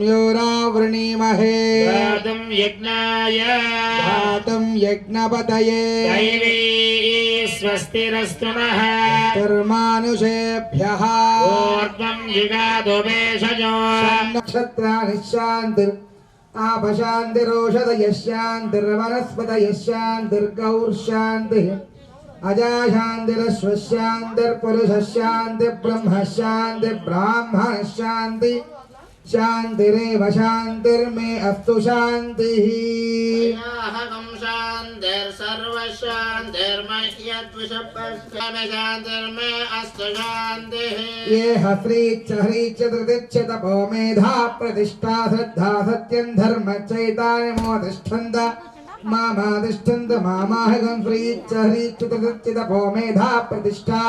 योरावृणीमहे गातुं यज्ञपतये दैवी स्वस्तिरस्तु नः कर्मानुषेभ्यः ऊर्ध्वं जिगातु भेषजो नक्षत्राणि शान्तिर् आपशान्तिरोषधयः शान्तिर्वनस्पतयः शान्तिर्गौर्शान्तिः अजाशान्तिरश्वशान्तिर्पुरुषः शान्तिर्ब्रह्म शान्तिर्ब्राह्मणः शान्ति शान्तिरेव शान्तिर्मे अस्तु शान्तिः अहं शान्तिर्सर्वशान्तिर्मह्यद्विषपश्चामशान्तिर्मे अस्तु शान्तिः ये ह्रीच्च तृतीच्च तपो मेधा प्रतिष्ठा श्रद्धा सत्यं धर्म चैतन्यमोतिष्ठन्त मामातिष्ठन्त मामाहं ह्रीच्च तृतीच्च तपो मेधा प्रतिष्ठा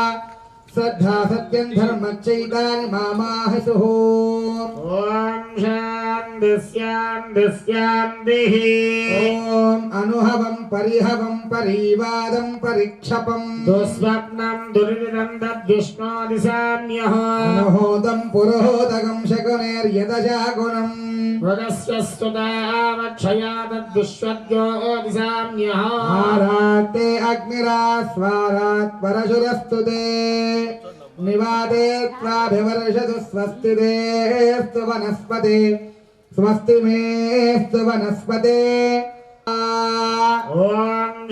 श्रद्धा सत्यं धर्म चैतन्य मामाहसुः ॐ शान्ति शान्ति शान्तिः ॐ अनुहवं परिहवं परिवादं परिक्षपं दुःस्वप्नं दुर्विदं तद्विष्णोदिशाम्यः अनुहोदं पुरोहोदकं शकुनेर्यदशाकुनं वदस्य स्तुतामक्षया तद्विश्वद्योदिशाम्यः आराते अग्निरास्वारात् परशुरस्तु ते निवाते त्वाभिवर्षतु स्वस्ति तेऽस्तु वनस्पते स्वस्ति मेऽस्तु वनस्पते ॐ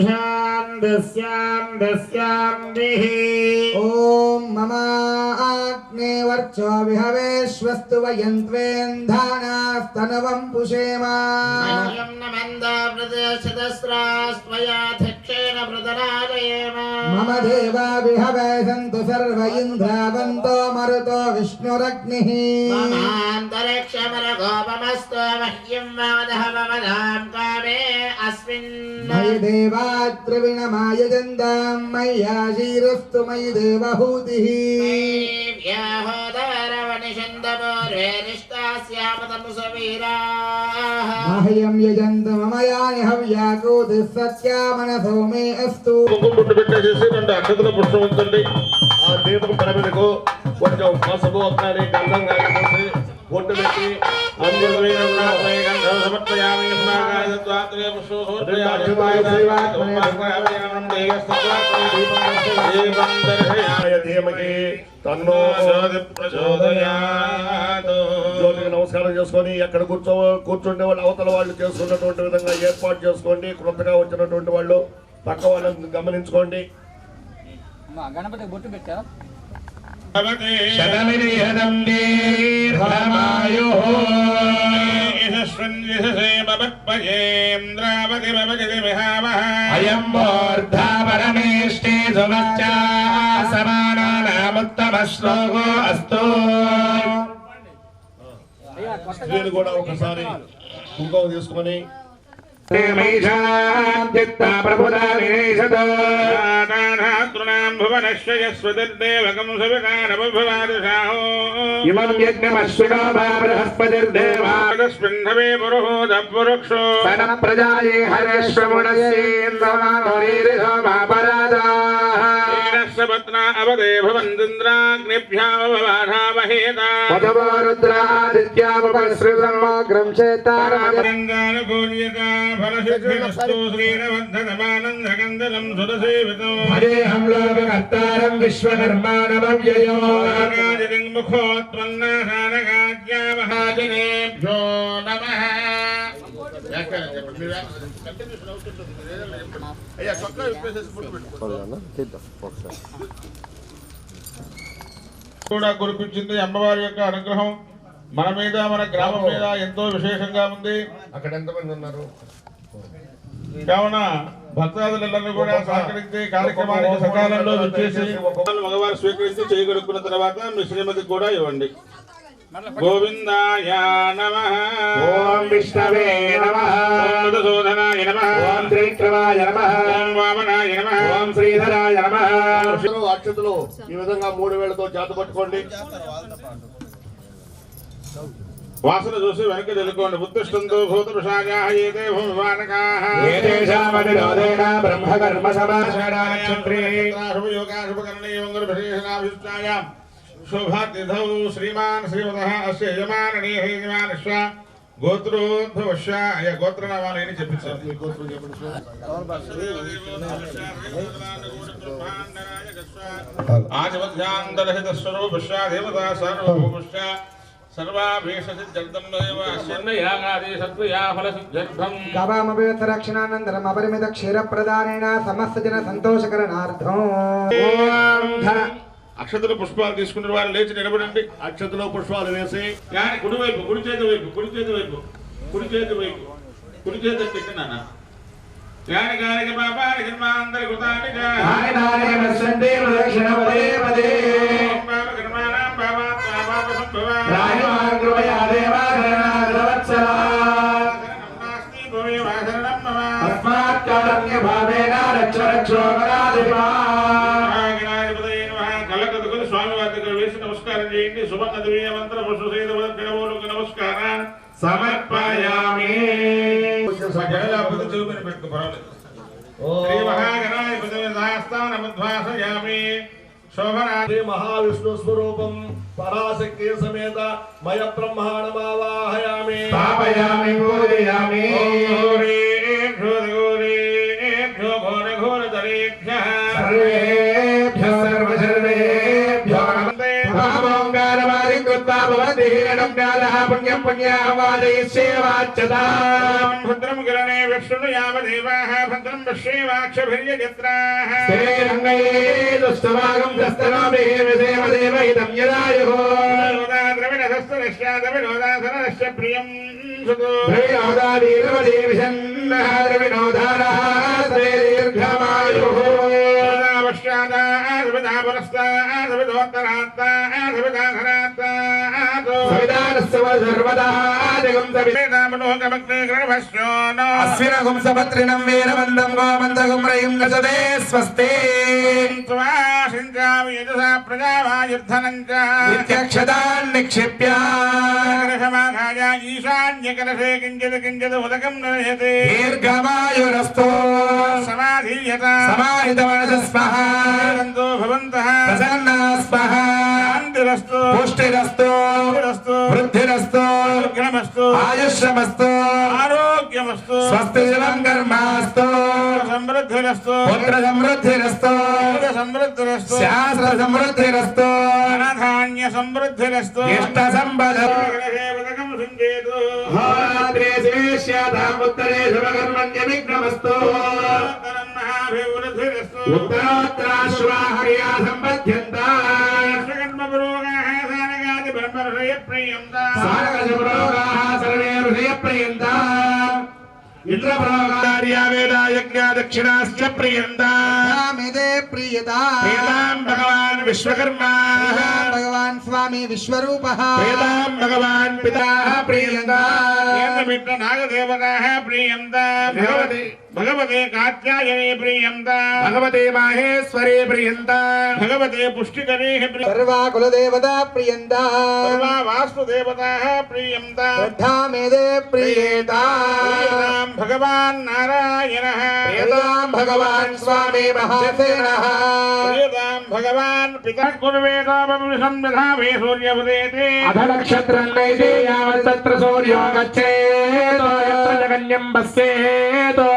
शान्ति शान्ति शान्तिः ॐ मम आग्ने वर्चो विहवेश्वस्तु वयन्त्वेन्धानास्तनवं पुषेम मह्यं न मन्दा प्रदेशतस्रास्त्वयाध्यक्षेण प्रदराजयेम मम देवा विहवे सन्तु सर्व इन्द्रावन्तो मरुतो विष्णुरग्निः ममान्तरिक्षमरगोपमस्तो मह्यं वादः मम धाम कामे अस्मिन् मयि देवाद्रविणमायजन्तां मय्याशीरस्तु मयि देवहूतिः मह्यं यजन्त मम यानि हव्याकूतिः सत्या मनसो मे अस्तु అక్షతల పుష్పం ఉంచండి ఆ దీపం పరమకు కొంచెం పసుపు ఒక్కడి గంధం కలిపి బొట్టు పెట్టి అందులో గంధం సమర్పయామి జ్యోతికి నమస్కారం చేసుకొని ఎక్కడ కూర్చుండే వాళ్ళు అవతల వాళ్ళు చేసుకున్నటువంటి విధంగా ఏర్పాటు చేసుకోండి. కొత్తగా వచ్చినటువంటి వాళ్ళు పక్క వాళ్ళని గమనించుకోండి. గణపతి బొట్టు పెట్టా శతమిరిహదం దీర్ఘమాయుః అయం మూర్ధా పరమేష్ఠే సుమశ్చా సమానానాముత్తమ శ్లోకో అస్తు. స్త్రీలు కూడా ఒకసారి కుంకుమ తీసుకొని ఇమం యజ్ఞమశ్వినో బృహస్పతిర్దేవాస్మిన్హవే పురుహోదపురుక్షో సన ప్రజాయే హరేశ్వముణస్యేంద్రమానోరీరిషో మాపరాజాః సపత్నా అవదే భవంతింద్రాగ్నిభ్యామవబాధామహేతా పదవో రుద్రాదిత్యాముపశ్రుతమోగ్రం చేతారమదంగానుకూల్యతా ఫలసిద్ధిరస్తు శ్రీరవర్ధనమానందగంధలం సురసేవితం హరేహం లోకకర్తారం విశ్వకర్మాణమవ్యయో నాగాదిలిం ముఖోత్పన్నాసానగాజ్యామహాజనేభ్యో నమః. కూడా కురిపించింది. అమ్మవారి యొక్క అనుగ్రహం మన మీద మన గ్రామం మీద ఎంతో విశేషంగా ఉంది. అక్కడ ఎంతమంది ఉన్నారు కావున భక్తాదులందరూ కూడా సహకరించి కార్యక్రమానికి సకాలంలో వచ్చేసి మగవారు స్వీకరించి చేయగలుగుకున్న తర్వాత మీ శ్రీమతికి కూడా ఇవ్వండి. గోవిందాయ నమః. ఓం విష్ణవే నమః. ఓం మధుసూదనాయ నమః. ఓం త్రివిక్రమాయ నమః. ఓం వామనాయ నమః. ఓం శ్రీధరాయ నమః. అక్షతలు ఈ విధంగా 3 వేలతో చేత పట్టుకోండి. వాసన చూసి వెనక్కి తెలుకోండి. ఉత్తిష్టంతో భూతపుషాజాయేతే భూమివానకాః ఏతేషామనిరోధేన బ్రహ్మకర్మ సమాచారాయ క్షత్రే శుభయోగా శుభకరణీయ మంగళ విశేషణాభిష్టాయాం శోభాతిథౌ శ్రీమాన్ శ్రీమతః అస్య యజమాననే యజమానస్వ గోత్రోద్భవస్య అయ గోత్రనామాలు అని చెప్పించారు. మీ గోత్రం చెప్పండి సార్. ఆజవధ్యాంతరహిత స్వరూపస్య దేవతా సార్వభౌమస్య సర్వాభీషసిద్ధం దేవ శరణయాగాది సత్వయా ఫలసిద్ధం గవామభివత్సరక్షణానంతరం అపరిమిత క్షీరప్రదానేన సమస్త జన సంతోషకరణార్థం. అక్షతలు పుష్పాలు తీసుకున్న వారు లేచి నిలబడండి. అక్షతలో పుష్పాలు వేసి కుడివైపు కుడి చేతి వైపు కుడి చేతి వైపు కుడి చేతి వైపు కుడి చేతి పెట్టినా యాని గారికి పాపాని కర్మాంతరి కృతాని స్వామివారి దగ్గర వేసి నమస్కారం చేయండి. సువర్ణ దివ్య మంత్ర నమస్కారం సమర్పయామి. చూపిన పెట్టుకు పర్వాలేదు. శ్రీ మహాగణాధిపతి సహస్రనామధ్వాసయామి. శోభనాది మహావిష్ణు స్వరూపం పరాశక్తి సమేత మయ బ్రహ్మాండమావాహయామి. స్థాపయామి పూజయామి. సర్వేభ్యో సర్వసర్వేభ్యో ఓంకారవాది కృత్వా భవతి హిరణం జ్ఞానః పుణ్యం పుణ్యావాదయిష్యేవాచ్యతాం. భద్రం గిరణే విష్ణుయామ దేవాః భద్రం పశ్యేవాక్షభిర్యజత్రాః. శ్రీరంగైదుష్టవాగం దస్తనోమి విదేవ దేవ ఇదం యదాయుః. ద్రవిణోదాసనశ్చ ప్రియం సుతో ద్రవిణోదాదీర్ఘమదీవిషన్నః ద్రవిణోదారः శ్రీ దీర్ఘమాయుః. అశ్వినగుంసపత్రిణం వీరవందం గోమంతగుం రయిం నచదే స్వస్తి. నిత్యక్షతాన్ నిక్షిప్య ఈశాన్యకలశే కించిత్ కించిత్ ఉదకం నయతే. దీర్ఘమాయురస్తు సమాధీయత సమాహిత మనసస్మః భవంతః ప్రసన్నాः స్మః. శాంతిరస్తు పుష్టిరస్తు వృద్ధిరస్తు విఘ్నమస్తు ఆయుష్యమస్తు ఆరోగ్యమస్తు స్వస్తి శివం కర్మాస్తు సమృద్ధిరస్తు పుత్ర సమృద్ధిరస్తు సమృద్ధిరస్తు శాస్త్ర సమృద్ధిరస్తు ధనధాన్య సమృద్ధిరస్తు ఇష్ట సంపద పథకం సంచేతు హోరాత్రే శేష్యాతాం ఉత్తరే శుభకర్మణ్య విఘ్నమస్తు మహాభివృద్ధిరస్తు ఉత్తరోత్తరాశ్వాహర్యా సంపద్యంతాః సానగాది బ్రహ్మర్షయ ప్రియంతా సారగజపురోగాః సర్వే హృదయ ప్రియంతాః. ఇంద్రప్రోగార్యా వేదాయజ్ఞా దక్షిణాశ్చ ప్రియంతాః. ప్రియతాం భగవాన్ విశ్వకర్మా భగవాన్ స్వామి విశ్వరూపః. ప్రియతాం భగవాన్ పితాః ప్రియంతాః. నాగదేవతాః ప్రియంతాః. భగవతే కాత్యాయనే ప్రియంతాః. భగవతే మాహేశ్వరే ప్రియంతాః. భగవతే పుష్టికరే సర్వా కులదేవతా ప్రియంతాః. సర్వా వాస్తుదేవతాః ప్రియంతాః. శ్రద్ధామేదే ప్రియేతాః. భగవాన్ నారాయణః. ప్రియతాం భగవాన్ స్వామి మహాసేనః. ప్రియతాం భగవాన్ పితా కుర్వేదామం సంవిధామే సూర్యముదేతే. అధ నక్షత్రం నైతే యావత్ తత్ర సూర్యో గచ్చేతో యత్ర జగన్యం పశ్యేతో.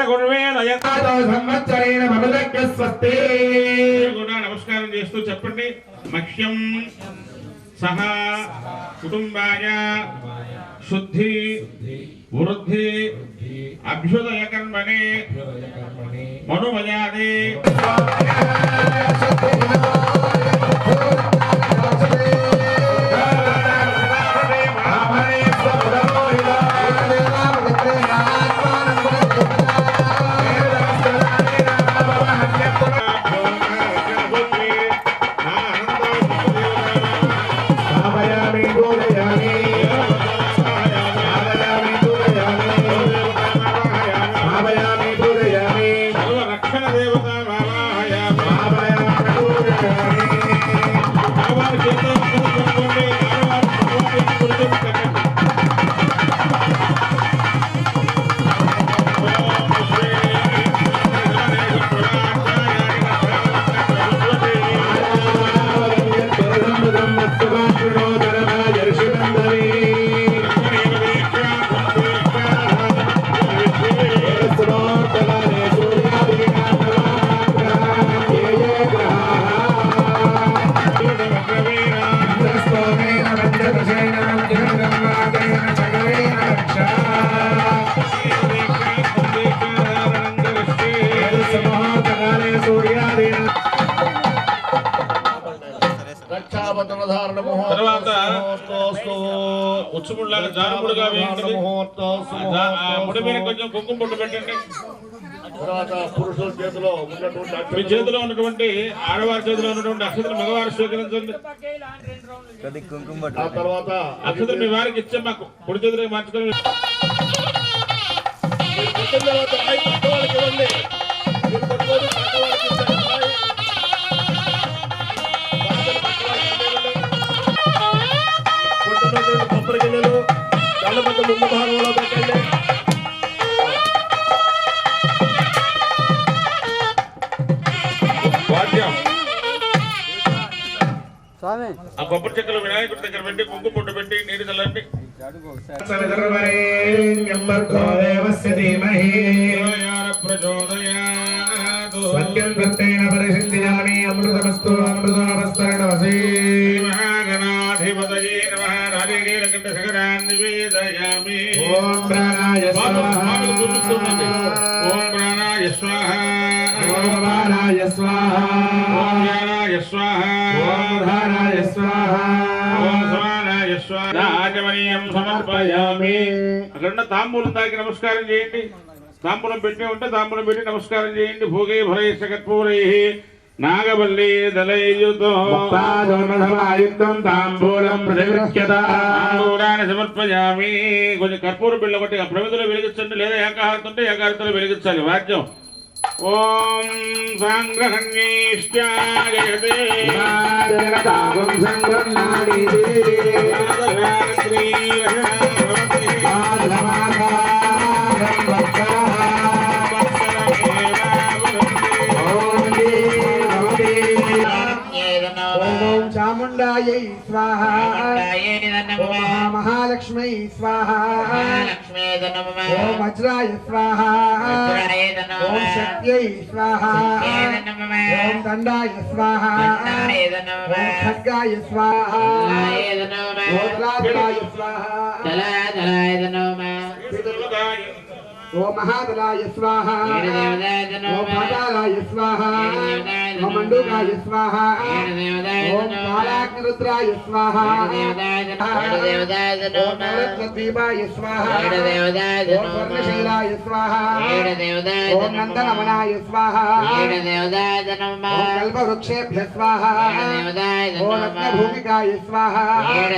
కుర్వేదయతో సంవత్సరేణ భవదగ్య స్వస్తి. కూడా నమస్కారం చేస్తూ చెప్పండి. మహ్యం సహా కుటుంబాయ శుద్ధి వృద్ధి అభ్యుదయ కర్మణి మనుమయాదే. భావయామి పూజయామి. సర్వరక్షణ దేవత భావాహయామి. భావయామి పూజయామి. సూర్యాదేన సగరేణ రక్షా సమూహకాలే సూర్యాదేన రక్షాబంధన ధారణ తర్వాత ముహూర్తోస్తు ఉచ్చుముళ్ళగా జారుముడుగా వేయండి. ముడి మీద కొంచెం కుంకుమ పొట్టు పెట్టండి. తర్వాత పురుషుల చేతిలో ఉన్నటువంటి మీ చేతిలో ఉన్నటువంటి ఆడవారి చేతిలో ఉన్నటువంటి అక్షతలు మగవారు స్వీకరించండి. ఆ తర్వాత అక్షతలు మీ వారికి ఇచ్చే మాకు కుడి చేతిలో మార్చుకొని మీరు పుట్టిన తర్వాత రాయి పక్క వాళ్ళకి ఇవ్వండి. మీరు పట్టుకొని పక్క వాళ్ళకి ఇచ్చండి. రాయి. బాధలు పక్క వాళ్ళకి ఇవ్వండి. పుట్టినటువంటి కొబ్బరి గిన్నెలు కళ్ళ మధ్య ముందు భాగంలో పెట్టండి. వాద్యం స్వామి ఆ కొబ్బరి చెక్కలు వినాయకుడి దగ్గర పెట్టి కుంకుమ పొట్టు పెట్టి నీరు చల్లండి. సవితర్వరేణ్యం భర్గో దేవస్య ధీమహి ప్రచోదయాత్ సత్యం కర్తేన పరిసిద్ధ్యామి అమృతమస్తు అమృతమస్తరణవసే మహాగణాధిపతయే నమః. రాజకీయకంఠ శకరాన్ని నివేదయామి. ఓం ప్రాణాయ స్వాహా ఓం ప్రాణాయ స్వాహా. ఓం ప్రాణాయ స్వాహా ఓం జ్ఞానాయ స్వాహా. ఓం ధారాయ స్వాహా ఓం సమానాయ స్వాహా. రాజమనీయం సమర్పయామి. అక్కడ తాంబూలం తాకి నమస్కారం చేయండి. తాంబూలం పెట్టి ఉంటే తాంబూలం పెట్టి నమస్కారం చేయండి. భోగై భరై కర్పూరై నాగవల్లి దళయుతో ముక్తాదోర్మధమాయుక్తం తాంబూలం ప్రతిగృహ్యత తాంబూలాన్ని సమర్పయామి. కొంచెం కర్పూరం బిళ్ళ కొట్టి ఆ ప్రమిదలో వెలిగించండి, లేదా ఏకాహారత ఉంటే ఏకాహారతలో వెలిగించాలి. వాద్యం ఓం సాంగ్రహణ్యేష్టాయతే జగదాగం సంగన్నాడి ఓం చాముండాయై స్వాహా ఓం మహాలక్ష్మై స్వాహా ఓం వజ్రాయ స్వాహా ఓం శక్త్యై స్వాహా ఓం దండాయ స్వాహా ఓం ఖడ్గాయ స్వాహా ఓం రాజాయ స్వాహా ఓం మహాదలాయ స్వాహా ఓం పాదాలాయ స్వాహా ఓం మండూకాయ స్వాహా ఓం కాలాగ్నిరుద్రాయ స్వాహా ఓం నవరత్నదీపాయ స్వాహా ఓం స్వర్ణశైలాయ స్వాహా ఓం నందనవనాయ స్వాహా ఓం కల్పవృక్షేభ్య స్వాహా ఓం రత్నభూమికాయ స్వాహా ఓం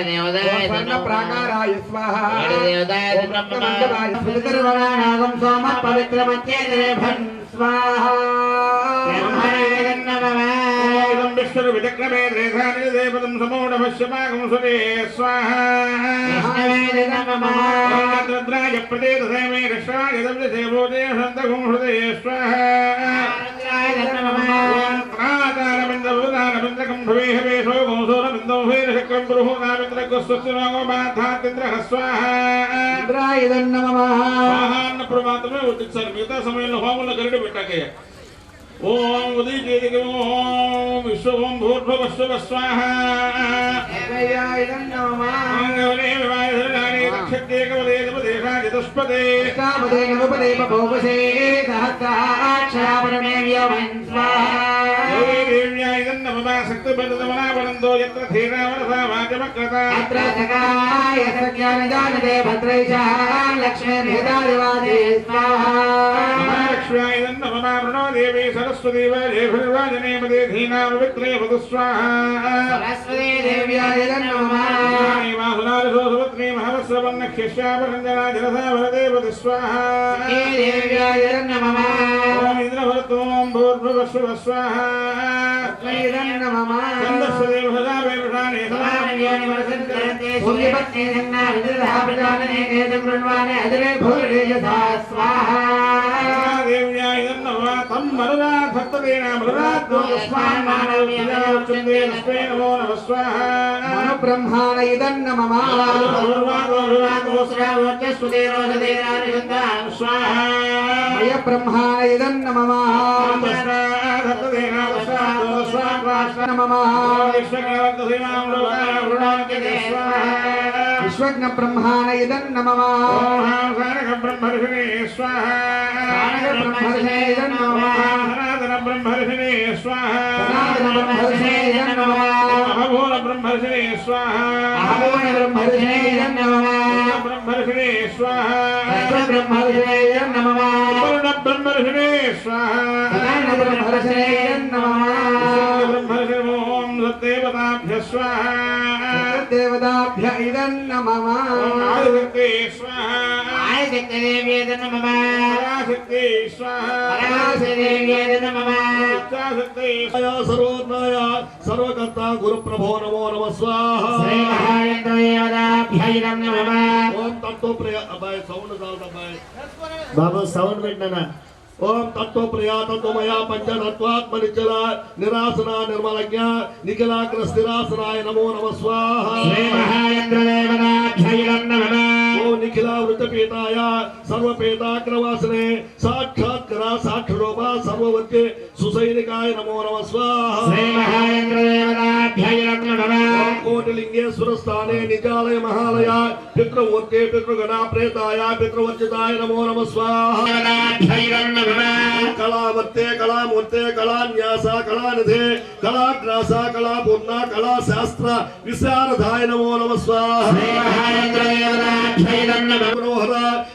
స్వర్ణప్రాకారాయ స్వాహా ఓం రత్నమండలాయ స్వాహా सोम पवित्र मध्येभन् स्वाहा ओम विष्णु विचक्रमे रेखानि देवतं समूढमश्यमागं सुरे स्वाहा रुद्राय प्रदेशेमे कृष्णाय दव्यसेवोदे शन्तगुं हृदये स्वाहा प्रादारविन्दवदारविन्दकं भवेहवेशो गौसोरविन्दौ भैरशक्रं बृहदामिन्द्रकुस्वस्तिनोगो बाधातिन्द्रः स्वाहा इंद्राय नमः स्वाहा प्रमात्मे उदित्सार मिगता समयंलो होमंलो गरुड పెట్టాకే ఓం ఉదీకేదికి ఓం విశ్వం భూర్భువస్సువ స్వాహా देवयाय नमः మంగళే వివాహధాని రక్షత్యేకవదే దేశాది తుష్పదే कामदे नवपदे भोगसे सहस्राक्षरापरमे व्यवन् स्वाहा దేవ్యాయ నమః శక్తిబంధమనావనందో యత్ర ధీరావరసా వాజమక్రతా अत्र सकाय सज्ञानदानदे भद्रैषः लक्ष्मी मेधादिवादे स्वाहा महालक्ष्म्याय नमः प्रणो देवी सरस्वती वाजेभिर्वाजनेमदे धीनामवित्रे वधु स्वाहा सरस्वती देव्याय नमः वासुनारिसोसुपत्नी महवस्रवन्नख्यश्यापरञ्जना जलसा वरदेव स्वाहा देव्याय नमः ओम इंद्रभरतोम भूर्भुवस्सुव स्वाहा नमः चन्दस्वदेव सदावेवशाने सूर्यपत्नी जन्ना विदुरः प्रजानने केतुर्वण्वाने अजरे भूर्ययथा स्वाहा देव्याय नमः तं मरुदात् भक्तदेना मरुदात् दोस्मान् मानव्यचन्दे नस्मे नमो नमः स्वाहा मनो ब्रह्माण इदं नमः स्वाहा मय ब्रह्माण इदं नमः भक्तदेना नमः विश्वकर्मस्य स्वाहा అశ్వజ్ఞ బ్రహ్మాణ ఇదం నమః ఓం సానక బ్రహ్మర్షిణే స్వాహా సానక బ్రహ్మర్షిణే ఇదం నమః సనాతన బ్రహ్మర్షిణే స్వాహా సనాతన బ్రహ్మర్షిణే ఇదం నమః అహమూల బ్రహ్మర్షిణే స్వాహా అహమూల బ్రహ్మర్షిణే ఇదం నమః బ్రహ్మర్షిణే స్వాహా అశ్వ బ్రహ్మర్షిణే ఇదం నమః పూర్ణ బ్రహ్మర్షిణే స్వాహా సనాతన బ్రహ్మర్షిణే ఇదం నమః బ్రహ్మర్షి ఓం సత్దేవతాభ్య స్వాహా దేవతాభ్య ఇదం నమః ఆదిశక్తి స్వాహా ఆదిశక్తిదేవ్యేద నమః పరాశక్తి స్వాహా పరాశక్తిదేవ్యేద నమః ఇచ్ఛాశక్తి సర్వోన్నాయ సర్వకర్త గురుప్రభో నమో నమః స్వాహా శ్రీ మహాయంద్రదేవతాభ్యైరం నమః ఓం తత్వ ప్రియ అబ్బాయి సౌండ్ చాలు అబ్బాయి బాబు సౌండ్ పెట్టనా ఓం తత్వ ప్రియ తత్వమయ పంచతత్వాత్మ నిశ్చల నిరాసన నిర్మలజ్ఞ నిఖిలాగ్ర స్థిరాసనాయ నమో నమః స్వాహా శ్రీ మహాయంద్రదేవతాభ్యైరం నమః ఓం నిఖిల వృత్తపీతాయ సర్వపేతాగ్రవాసనే సాక్షాత్కర సాక్షరూప సర్వవర్తే సుసైనికాయ నమో నమః స్వాహా శ్రీ మహాయంద్రదేవతాభ్యైరం నమః ఓం కోటిలింగేశ్వర స్థానే నిజాలయ మహాలయ పితృమూర్తే పితృగణ ప్రేతాయ పితృవర్జితాయ నమో నమః స్వాహా దేవతాభ్యైరం నమః కళావర్తే కళామూర్తే కళాన్యాస కళానిధే కళాగ్రాస కళాపూర్ణ కళాశాస్త్ర విశారదాయ నమో నమః స్వాహా శ్రీ మహాయంద్రదేవతాభ్యైరం నమః మనోహర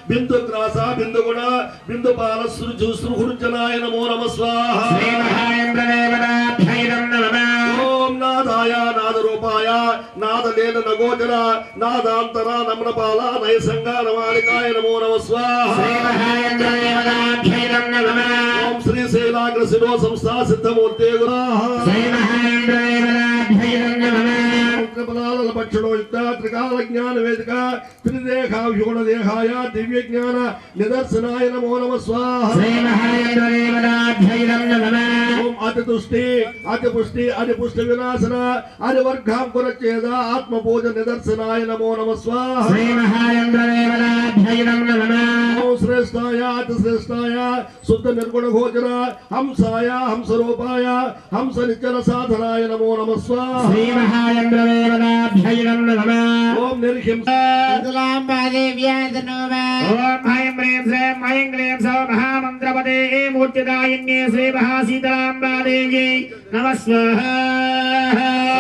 బిందుగ్రాస బిందుగుణ బిందుపాల సృజనాయ నమో నమః స్వాహా శ్రీ మహాయంద్రదేవతాభ్యైరం నమః ఓం నాదాయ నాదరూపాయ నాదలేన నగోచర నాదాంతర నమ్రపాల నైసంగ నమాలికాయ నమో నమః స్వాహా శ్రీ మహాయంద్రదేవతాభ్యైరం నమః ఓం శ్రీశైలాగ్ర శిరో సంస్థా సిద్ధమూర్తే శ్రీ మహాయంద్రదేవతాభ్యైరం నమః పక్షణో యుక్త త్రికాల జ్ఞాన వేదిక త్రిదేహాభ్యూణ దేహాయ దివ్య జ్ఞాన నిదర్శనాయ నమో నమః స్వాహా శ్రీ మహాయంద్రదేవతాభ్యైరం నమః ఓం అతితుష్టి అతిపుష్టి అతిపుష్టి వినాశన అనివర్గాంకురచేద ఆత్మపూజ నిదర్శనాయ నమో నమః స్వాహా శ్రీ మహాయంద్రదేవతాభ్యైరం నమః ఓం శ్రేష్టాయ అతిశ్రేష్టాయ శుద్ధ నిర్గుణ గోచర హంసాయ హంసరూపాయ హంస నిత్యల సాధనాయ నమో నమః స్వాహా శ్రీ మహాయంద్రదేవతాభ్యైరం నమః ఓం నిర్హింస తులాంబాదేవ్యేద నమః ఓం ఐం హ్రీం శ్రీం ఐం క్లీం సౌ మహామంత్రపదే మూర్తిదాయిన్యే శ్రీ మహాసీతలాంబాదేవ్యై నమః స్వాహా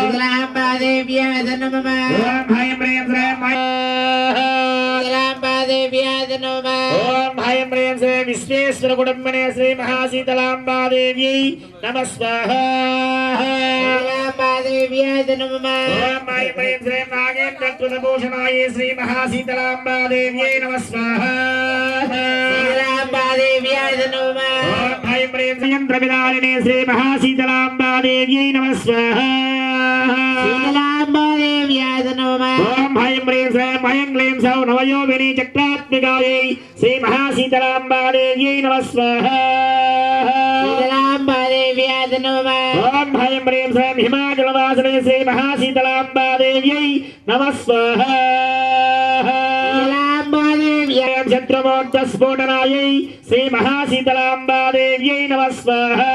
తులాంబాదేవ్యేద నమః ఓం ఐం హ్రీం శ్రీం తులాంబాదేవ్యేద నమః ఓం ఐం హ్రీం శ్రీం విశ్వేశ్వర కుటుంబినే శ్రీ మహాసీతలాంబాదేవ్యై నమః స్వాహా తులాంబాదేవ్యేద నమః ఓం ఐం హ్రీం శ్రీం నాగేంద్రకృతభూషణాయ శ్రీ మహాసీతలాంబాదేవ్యై నమః స్వాహా తులాంబాదేవ్యేద నమః ఓం ఐం హ్రీం శ్రీం ద్రవిడాలినే శ్రీ మహాసీతలాంబాదేవ్యై నమః స్వాహా తులాంబాదేవ్యేద నమః ఓం ఐం హ్రీం శ్రీం ఐం క్లీం సౌ నవయోగిని చక్రాత్మికాయై శ్రీ మహాసీతలాంబాదేవ్యై నమః స్వాహా తులాంబాదేవ్యేద నమః ఓం ఐం హ్రీం శ్రీం హిమాచలవాసినే శ్రీ మహాసీతలాంబాదేవ్యై నమః స్వాహా తులాంబాదేవ్యేం శత్రుమోర్చస్ఫోటనాయై శ్రీ మహాసీతలాంబాదేవ్యై నమః స్వాహా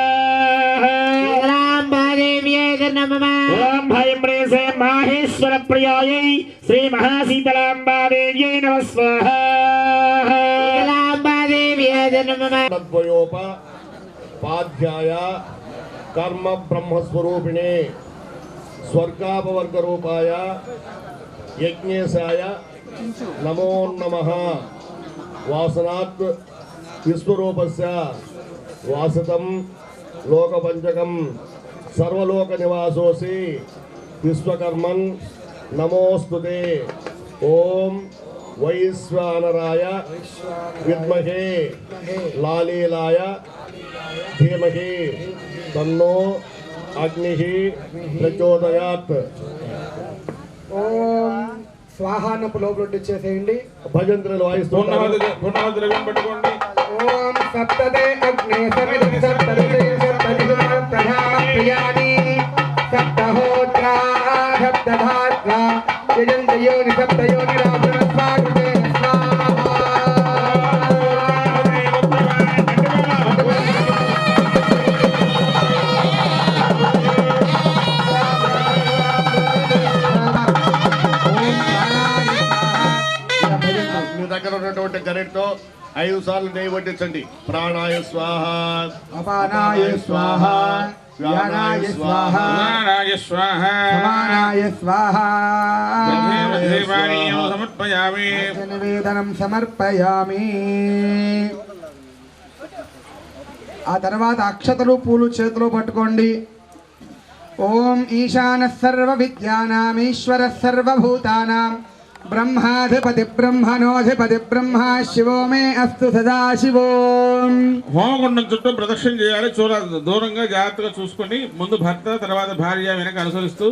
తులాంబాదేవ్యేద నమః ఓం ఐం హ్రీం శ్రీం మాహేశ్వర ప్రియాయై శ్రీ మహాసీతలాంబాదేవ్యై నమః స్వాహా తులాంబాదేవ్యేద నమః పాధ్యాయ కర్మ బ్రహ్మస్వరూపిణే స్వర్గాపవర్గ రూపాయ యజ్ఞేశాయ నమో నమః వాసనాత్ విశ్వరూపస్య వాసతం లోకపంచకం సర్వలోక నివాసోసి విశ్వకర్మన్ నమోస్తుతే ఓం వైశ్వానరాయ విద్మహే లాలీలాయ ధీమహి తన్నో అగ్నిః ప్రచోదయాత్. ఓం స్వాహానపు లోపల చేసేయండి. భజంత్రులు వాయిస్తున్నారు. పూర్ణాహుతి ద్రవ్యం పెట్టుకోండి. ఓం సప్తదే అగ్నే సమిదం సప్తదే సప్తదిశ ప్రియాని సప్తహోత్రా సప్తధాత్రా యజంతయోని సప్తయోని రావణ స్వాగుతే స్వాహా. ఓం మీ దగ్గర ఉన్నటువంటి గరిటతో 5 సార్లు నెయ్యి వడ్డించండి. ప్రాణాయ స్వాహ, అపానాయ స్వాహ, వ్యానాయ స్వాహ, ఉదానాయ స్వాహ, సమానాయ స్వాహ. దేవానీయం సమర్పయామి. నివేదనం సమర్పయామి. ఆ తర్వాత అక్షతలు పూలు చేతిలో పట్టుకోండి. ఓం ఈశాన సర్వ విద్యానాం ఈశ్వర సర్వభూతానాం బ్రహ్మాధిపతి బ్రహ్మణోధిపతి బ్రహ్మ శివో మే అస్తు సదాశివో. హోమగుండం చుట్టూ ప్రదక్షిణ చేయాలి. దూరంగా జాగ్రత్తగా చూసుకొని ముందు భర్త తర్వాత భార్య వెనక అనుసరిస్తూ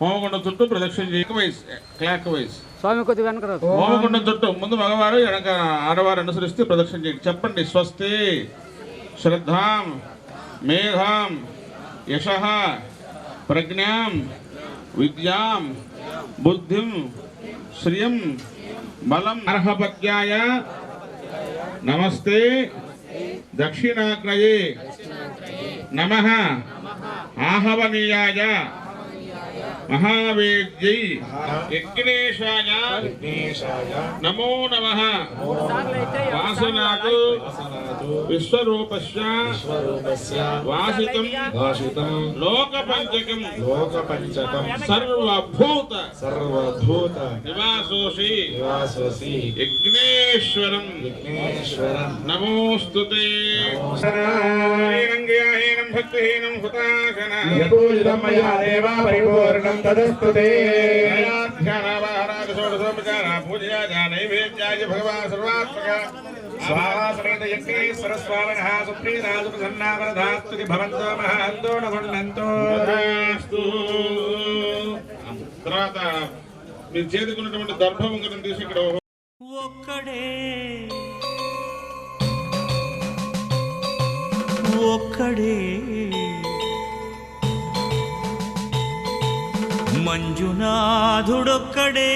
హోమగుండం చుట్టూ ప్రదక్షిణ చేయాలి. క్లాక్ వైజ్ స్వామి కొద్దిగా వెనక హోమగుండం చుట్టూ ముందు మగవారు వెనక ఆడవారు అనుసరిస్తూ ప్రదక్షిణ చేయండి. చెప్పండి. స్వస్తి శ్రద్ధాం మేధాం యశః ప్రజ్ఞాం విద్యాం బుద్ధిం శ్రియం బలం అర్హపత్యాయ నమస్తే దక్షిణాగ్నయే నమః ఆహవనీయాయ మహావేద్యై యజ్ఞేశాయ నమో నమః వాసనాత్ విశ్వరూపస్య వాసితం లోకపంచకం సర్వభూత నివాసోసి యజ్ఞేశ్వరం నమోస్తుతే. హీనం భక్తిహీనం హుతాశన యతోజితం మయా దేవా పరిపూర్ణం తదస్తుతే. పూజయాజ నైవేద్యాయ భగవాన్ సర్వాత్మక స్వాహాసమేత యజ్ఞేశ్వర స్వామినః సుప్రీతాసు ప్రసన్నావరధాస్తుతి భవంతో మహాంతో నగుణంతో. తర్వాత మీ చేతుకున్నటువంటి దర్భముఖం తీసి ఇక్కడ ఒక్కడే ఒక్కడే మంజునాథుడొక్కడే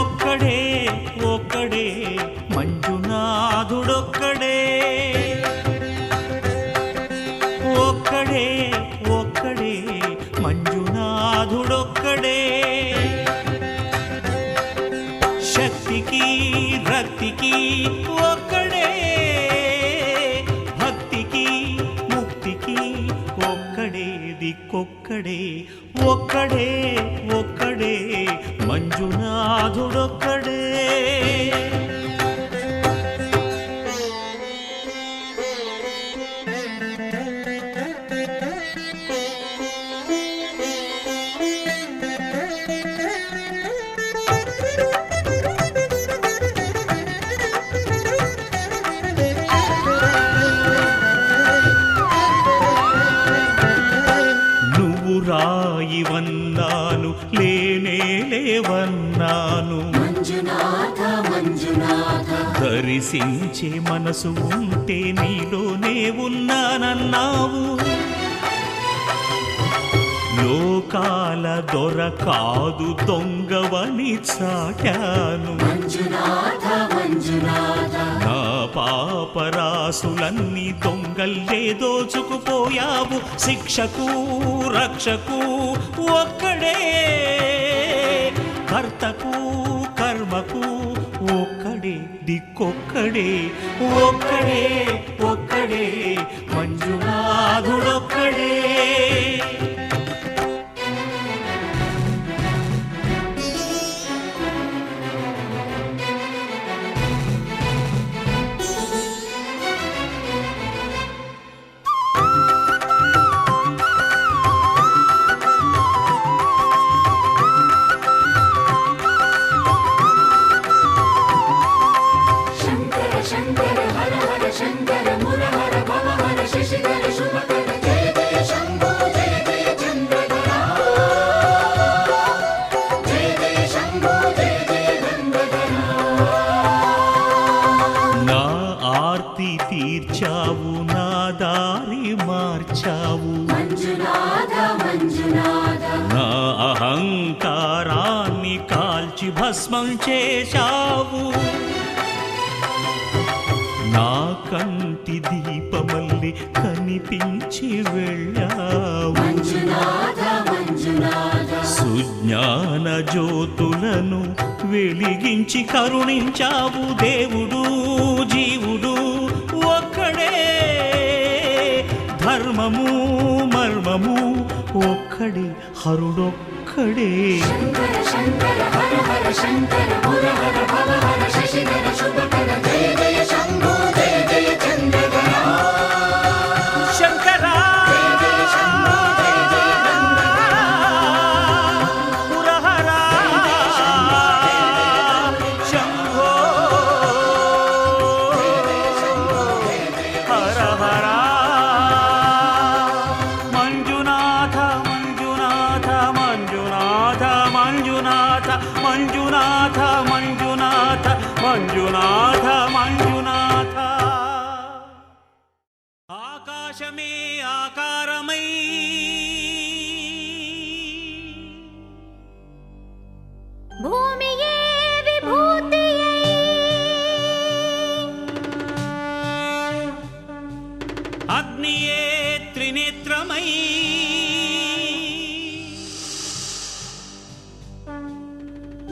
ఒక్కడే ఒక్కడే మంజునాథుడొక్కడే ఒక్కడే ఒక్కడే మంజునాథుడొక్కడే శక్తికి రక్తికి ఒక్కడే భక్తికి ముక్తికి ఒక్కడే దిక్కొక్కడే ఒక్కడే ఒక్కడే మంజునాథుడొక్కడే నువ్వు రాయివన్నాను లేనే లేవన్నాను దర్శించే మనసు ఉంటే నీలోనే ఉన్నానన్నావు లోకాల దొర కాదు దొంగవని చాటాను నా పాపరాసులన్నీ దొంగల్లే దోచుకుపోయావు శిక్షకు రక్షకు ఒక్కడే కర్తకు కర్మకు ఒక్కడే దిక్కొక్కడే ఒక్కడే ఒక్కడే మంజునాథుడొక్కడే తీర్చావు నా దారి మార్చావు నా అహంకారాన్ని కాల్చి భస్మం చేశావు నా కంటి దీపమల్లి కనిపించి వెళ్ళావు సుజ్ఞాన జ్యోతులను వెలిగించి కరుణించావు దేవుడు జీవుడు ఒక్కడే ధర్మము మర్మము ఒక్కడే హరుడొక్కడే శంకరా పురహరా శంభో హర హర మంజునాథ మంజునాథ మంజునాథ మంజునాథ మంజునాథ మంజునాథ మంజునాథ మంజునాథ ఆకాశమే ఆకారమై భూమియే విభూతియై అగ్నియే త్రినేత్రమై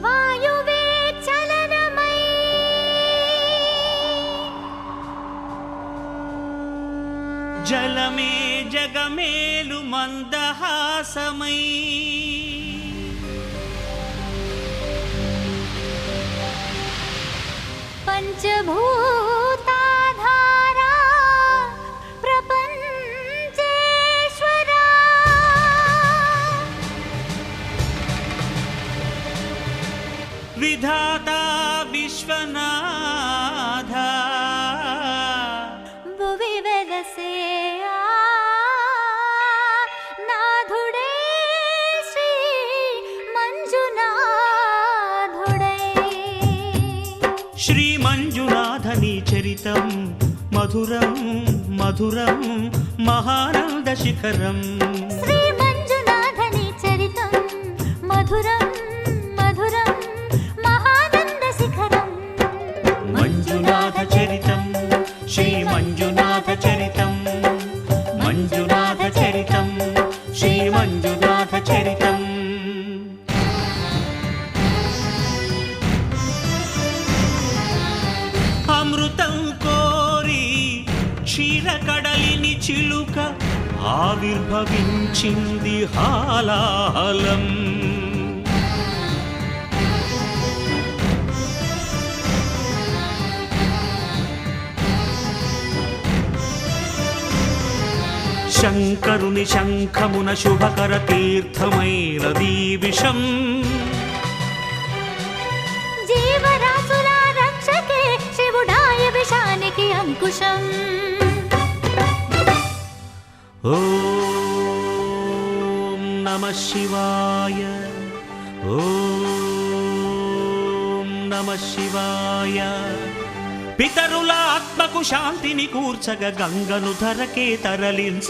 వాయువే చలనమై జలమే జగమేలు మందహాసమై పంచభూతాధారా ప్రపంచేశ్వరా విధాత విశ్వనాథ భువి వెలసే నాథుడే శ్రీ మంజునాథుడై శ్రీ మంజునాథని చరితం మధురం మధురం మహానంద శిఖరం శ్రీ మంజునాథని చరితం మధురం మధురం మహానంద శిఖరం మంజునాథ చరితం శ్రీ మంజునాథ చరితం మంజునాథ చరితం శ్రీ మంజునాథ చరితం అమృతం కోరి క్షీరకడలిని చిలుక ఆవిర్భవించింది హాలాహలం శంకరుని శంఖమున శుభకర తీర్థమైనదీ విషం జీవరాశుల రక్షకే శివుడాయ విషానికి అంకుశం ఓం నమః శివాయ ఓం నమః శివాయ పితరుల ఆత్మకు శాంతిని కూర్చగ గంగను ధరకే తరలించ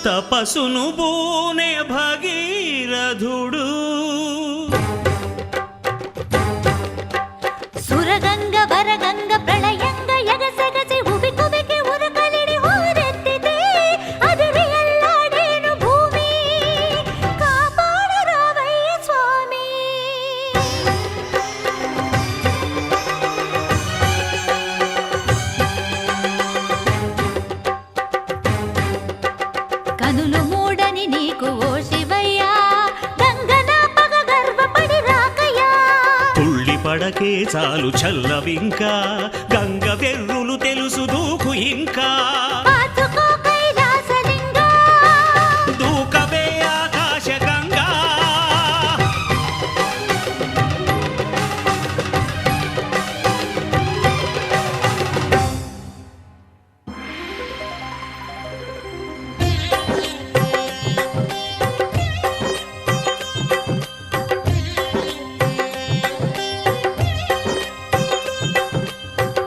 తపసును బూనే భగీరథుడు సురగంగ వరగంగ ప్రళయంగ ఎగసెగసి ఉబి కుబికి ఉరకలిడి హోరెత్తితే అదిరి ఎల్లాడేను భూమి కాపాడు రావయ్య స్వామి కనులు మూడని నీకు ఓ శివయ్యా గంగన పగ గర్వపడి రాకయ్యా తుళ్ళి పడకే చాలు చల్లవింకా గంగ వెర్రులు తెలుసు దూకు ఇంకా పాతుకో కైలాసలింగా దూకవే ఆకాశ గంగా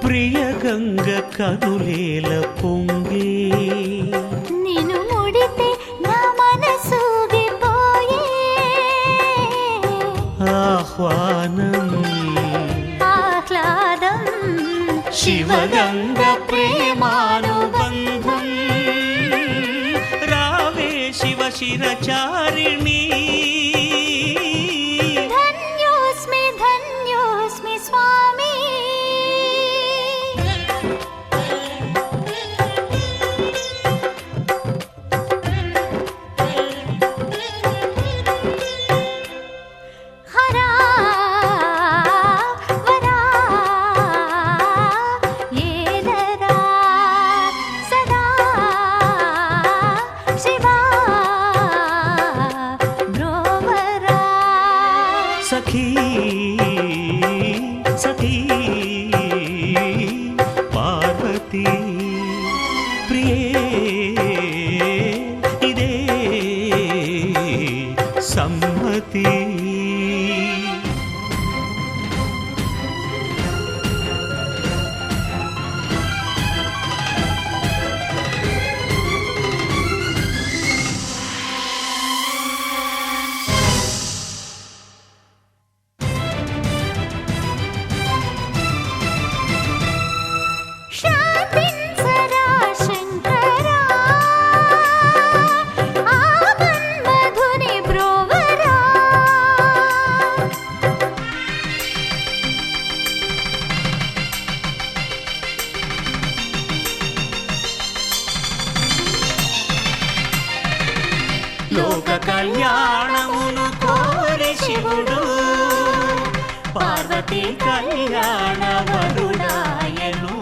ప్రియ గంగ కనులేల పొంగే నిన్ను ముడితే నా మనసూగిపోయే ఆహ్వానం ఆహ్లాదం శివగంగ ప్రేమానుబంధం రావే శివ శిరచారిణి ధన్యోస్మి ధన్యోస్మి స్వామి హరా వరా ఏలరా సదా శివా బ్రోవరా సఖీ సఖీ పార్వతీ ప్రియే ఇదే సమ్మతి శాంతించరా శంకరా ఆమన్మధుని బ్రోవరా లోక కళ్యాణమును కోరి శివుడు పార్వతీ కళ్యాణ వరుడాయను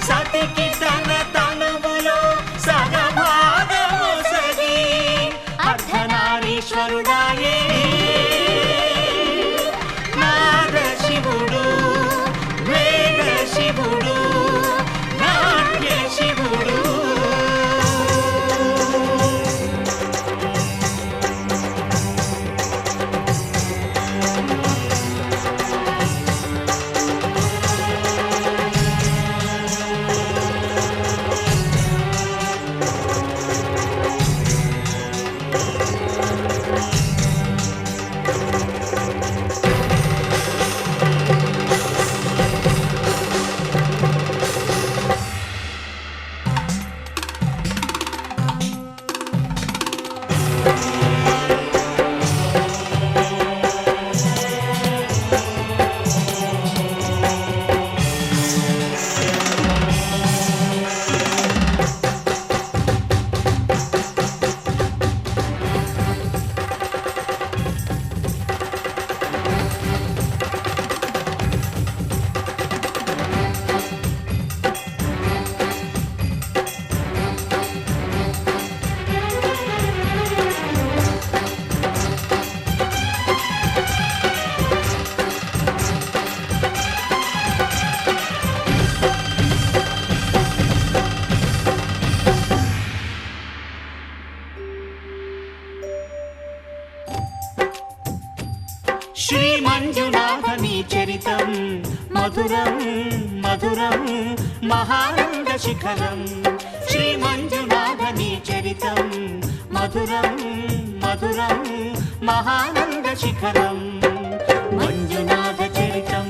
సతికి తన తనువులో సగభాగము సగి అర్ధనారీశ్వరుడాయే నాద శివుడు వేద శివుడు నాట్య శివుడు శ్రీ మంజునాథని చరితం మధురం మధురం మహానంద శిఖరం శ్రీ మంజునాథని చరితం మధురం మధురం మహానంద శిఖరం మంజునాథ చరితం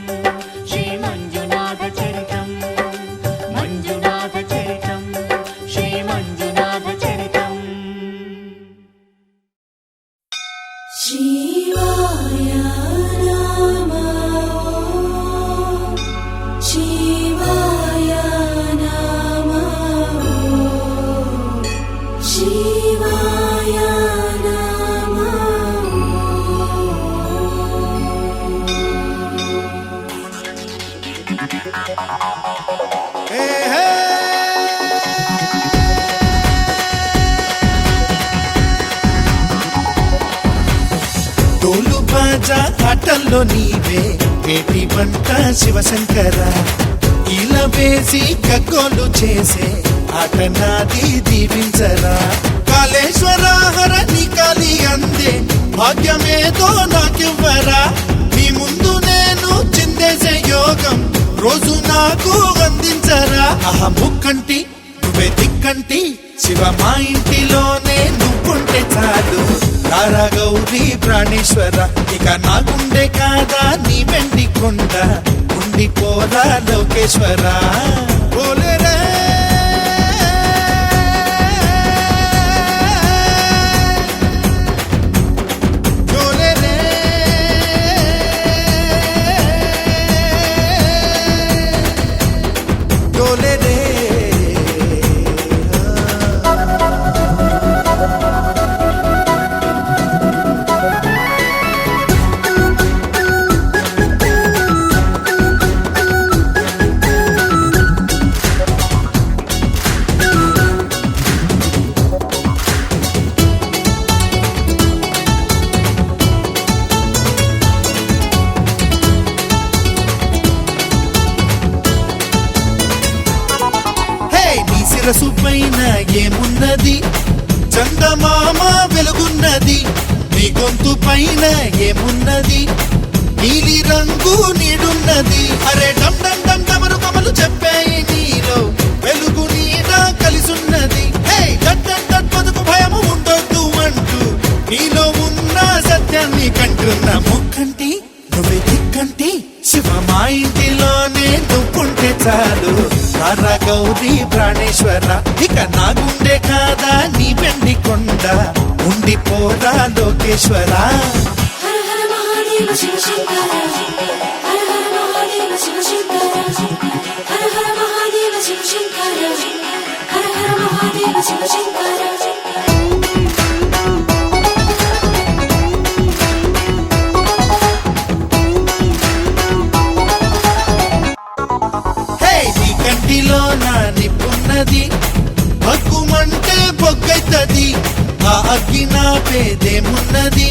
శ్రీ మంజునాథ చరితం మంజునాథ చరితం శ్రీ మంజునాథ చరితం శివాయ నమో శివాయ నమో శివాయ నమో తోలు బాజా ఆటల్లో నీవే ఏటి వంట శివశంకర ఇలా వేసి గగ్గోలు చేసే ఆట నాది దీవించరా కాళేశ్వర హర నీ కాలి అందే భాగ్యమేదో నాకివ్వరా నీ ముందు నేను చిందేసే యోగం రోజు నాకు అందించరా ఆహా ముక్కంటి నువ్వే దిక్కంటి శివ మా ఇంటిలోనే నువ్వుంటే చాలు రారా గౌరీ ప్రాణేశ్వర ఇక నా గుండె కాదా నీ వెండి కొండ ఉండి ఉండిపోరా లోకేశ్వర ఓలేరే ఓలేరే ఓలేరే శిరసు పైన ఏమున్నది చందమామ వెలుగున్నది నీ గొంతు పైన ఏమున్నది నీలి రంగు నీడున్నది అరే డమ్ డమ్ డమ్ డమరు కమలు చెప్పాయి నీలో వెలుగు నీడ కలిసున్నది హే డట్ డట్ డట్ బతుకు భయము ఉండొద్దు అంటూ నీలో ఉన్న సత్యాన్ని కంటున్న ముక్కంటి నువ్వే దిక్కంటి శివ మా ఇంటిలోనే నువ్వుంటే చాలు రారా గౌరీ ప్రాణేశ్వర ఇక నా గుండె కాదా నీ వెండి కొండ ఉండిపోరా లోకేశ్వర హర హర మహాదేవ శివ శంకర హర హర మహాదేవ శివ శంకర హర హర మహాదేవ శివ శంకర హర హర మహాదేవ శివ శంకర కంటిలో నా నిప్పున్నది భగ్గుమంటే బొగ్గైతది ఆ అగ్గి నా పేదేమున్నది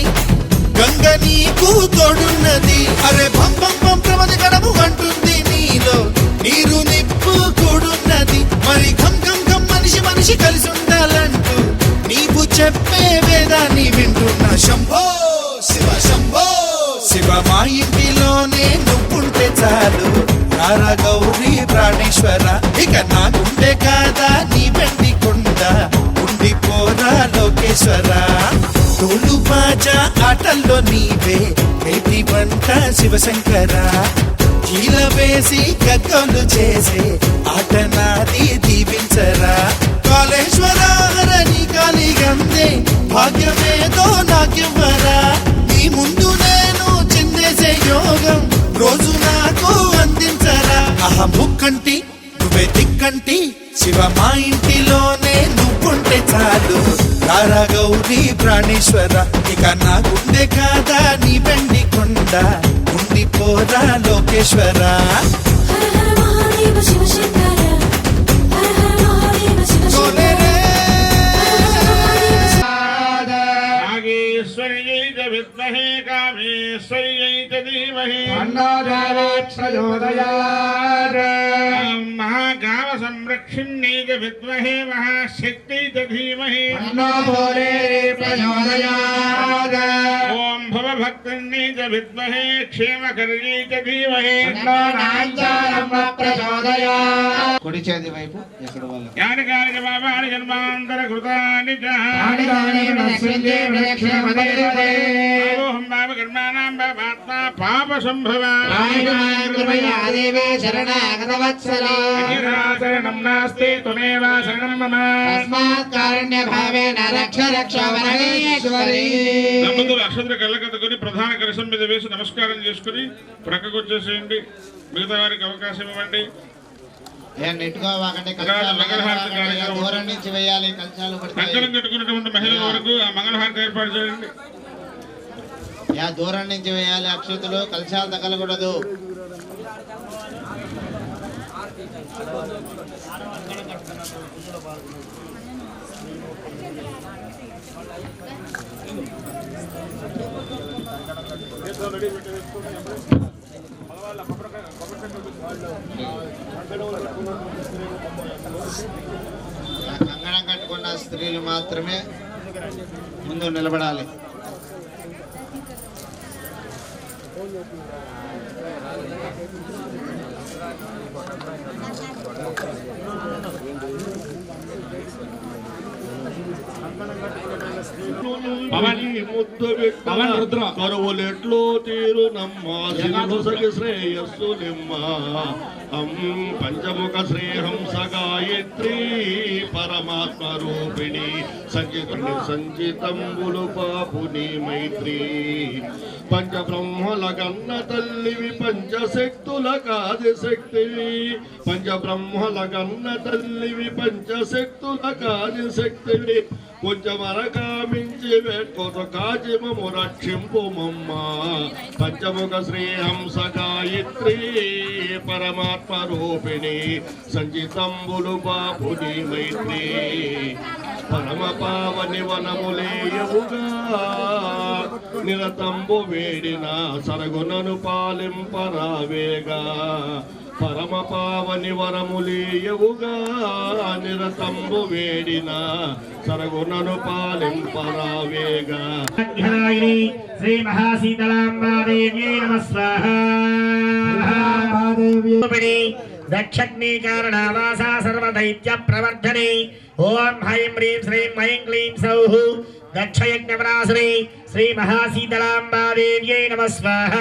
గంగ నీకు తోడున్నది అరే భం భం భం ప్రమది గడము అంటుంది నీలో నీరు నిప్పు కూడున్నది మరి ఘం ఘం ఘం మనిషి మనిషి కలిసి ఉండాలంటూ నీవు చెప్పే వేదాన్ని వింటున్న శంభో శివ శంభో శివ మా ఇంటిలోనే నువ్వుంటే చాలు రారా గౌరీ ప్రాణేశ్వర ఇక నా గుండె కాదా నీ వెండి కొండ ఉండిపోరా లోకేశ్వర తోలు బాజా ఆటల్లో నీవే వేటి వంట శివశంకర కీల వేసి గగ్గోలు చేసే ఆట నాది దీవించరా కాళేశ్వర హరణి కాళీగందే భాగ్యమేదో నాకివ్వరా నీ ముందు నేను చిందేసే యోగం రోజు నాకు అందించరా ఆహా ముక్కంటి నువ్వే దిక్కంటి శివ మా ఇంటిలోనే నువ్వుంటే చాలు రారా గౌరీ ప్రాణేశ్వర ఇక నా గుండె కాదా నీ వెండి కొండ ఉండిపోరా లోకేశ్వర హర హర మహాదేవ శివ శంకర హర హర మహాదేవ శివ శంకర నాగేశ్వర్యై చ విద్మహే కామేశ్వర్యై చ ధీమహి తన్నో దేవీ ప్రచోదయాత్ మహాగామ సంరక్షిణ్యై చ విద్మహే మహాశక్త్యై చ ధీమహి తన్నో భూదేవీ ప్రచోదయాత్ ఓం భవభక్తిన్యై చ విద్మహే క్షేమకర్యై చ ధీమహి తన్నో నాంచారమ్మ ప్రచోదయాత్ కుడి చేతి వైపు ఎక్కడ వాళ్ళు యాని కాని పాపాని జన్మాంతర కృతాని చ తాని తాని నశ్యంతే ప్రదక్షిణమదేవతే ఓం పాప కర్మాణాం పాపాత్మా పాప సంభవ కృపయా దేవే శరణాగతవత్సలా శరణం నాస్తి త్వమేవ శరణం మమ తస్మాత్ కారుణ్య భావేన రక్ష రక్ష వరణేశ్వరి నమ్ముతూ అక్షంతర కళ్ళకద్దుకొని ప్రధాన కలశం మీద వేసి నమస్కారం చేసుకుని ప్రక్కకు వచ్చేసేయండి మిగతా వారికి అవకాశం ఇవ్వండి నెట్టుకోవాకంటే దూరం నుంచి వేయాలి కలశాలు కంకణం కట్టుకున్నటువంటి మహిళల వరకు ఆ మంగళహారతి ఏర్పాటు చేయండి దూరం నుంచి వేయాలి అక్షతులు కలశాలు తగలకూడదు కంగణం కట్టుకున్న స్త్రీలు మాత్రమే ముందు నిలబడాలి. భవని ముద్దు రుద్ర కరువులెట్లు తీరు నమ్మాసి శ్రేయస్సు నిమ్మ పంచముఖ శ్రీ హంస గాయత్రి పరమాత్మ రూపిణి సంచితంబులు పాపుని మైత్రి పంచబ్రహ్మల కన్న తల్లివి పంచశక్తుల కాది శక్తివి పంచబ్రహ్మల కన్న తల్లివి పంచశక్తుల కాది శక్తివి కొంచెమరకామించి వేట్కొత కాచిమము రక్షింపు మమ్మ పంచముఖ శ్రీ హంస గాయత్రి పరమాత్మ రూపిణి సంచితంబులు బాపుని మైత్రి పరమ పావని వనములేయవుగా నిరతంబు వేడిన సరగునను పాలింపరావేగా పరమ పావని వరములేయవుగా నిరతంబు వేడిన సరగునను పాలింపరావేగా శ్రీ మహాశీతలాంబాదేవ్యై నమః దక్షగ్ని కారణావాసా సర్వదైత్య ప్రవర్ధనే ఓం హ్రైం హ్రీం శ్రీం ఐం క్లీం సౌః దక్షయజ్ఞవరాసనే శ్రీ మహాశీతలాంబాదేవ్యై నమః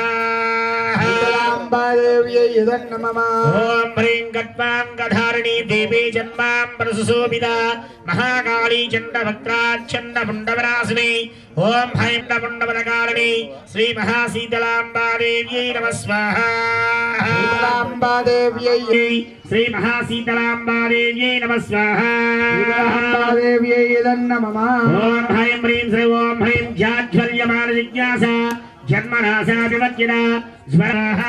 ఓం హ్రీం గద్వాంగధారిణీ దేవీ జన్మాం ప్రసుశోభితా మహాకాళీ చండభద్రాచండ పుండవరాసిని ఓం హ్రైం నపుండవరకారిణి శ్రీ మహాశీతలాంబాదేవ్యై నమః శ్రీ మహాశీతలాంబాదేవ్యై నమః ఓం హ్రైం హ్రీం శ్రీ ఓం హ్రీం జాజ్వల్యమాన జిజ్ఞాస జన్మనాశాభివర్జిత స్వరః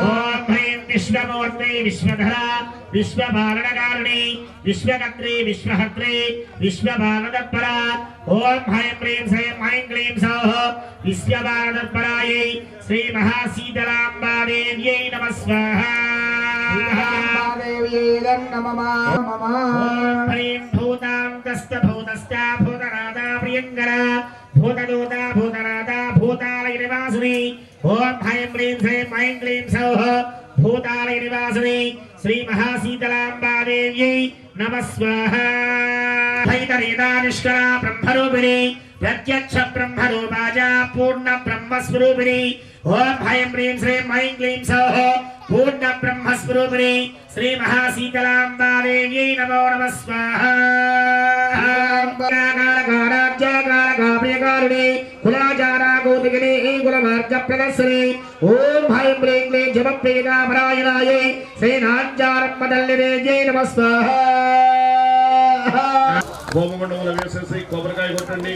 ఓం హ్రీం విశ్వమూర్తి విశ్వధర విశ్వపాలనకారిణి విశ్వకర్త్రి విశ్వహర్త్రి విశ్వపాలనతత్పర ఓం హ్రైం హ్రీం శ్రీం ఐం క్లీం సౌః విశ్వపాలనతత్పరాయై శ్రీ మహాశీతలాంబాదేవ్యై నమః హ్రీం భూతాంతస్థభూతశ్చ భూతనాథా ప్రియంకర భూతదూత భూతనాథ భూతాలయ నివాసిని ఓం హ్రైం హ్రీం శ్రీం ఐం క్లీం సౌః భూతాలయ నివాసిని శ్రీ మహాశీతలాంబాదేవ్యై నమః నిష్కర బ్రహ్మరూపిణి ప్రత్యక్ష బ్రహ్మరూపాజ పూర్ణ బ్రహ్మస్వరూపిణి ఓం హ్రైం హ్రీం శ్రీం ఐం క్లీం సౌః పూర్ణ బ్రహ్మస్వరూపిణి శ్రీ మహాశీతలాంబాదేవ్యై నమో నమః కులాచారా గోతిగిని కులమార్గ ప్రదర్శని ఓం హ్రైం హ్రీం క్లీం జపప్రియకామరాయణాయై శ్రీనాంచారమ్మదల్లిరేజై నమః హోమగుండంలో వేసేసి కొబ్బరికాయ కొట్టండి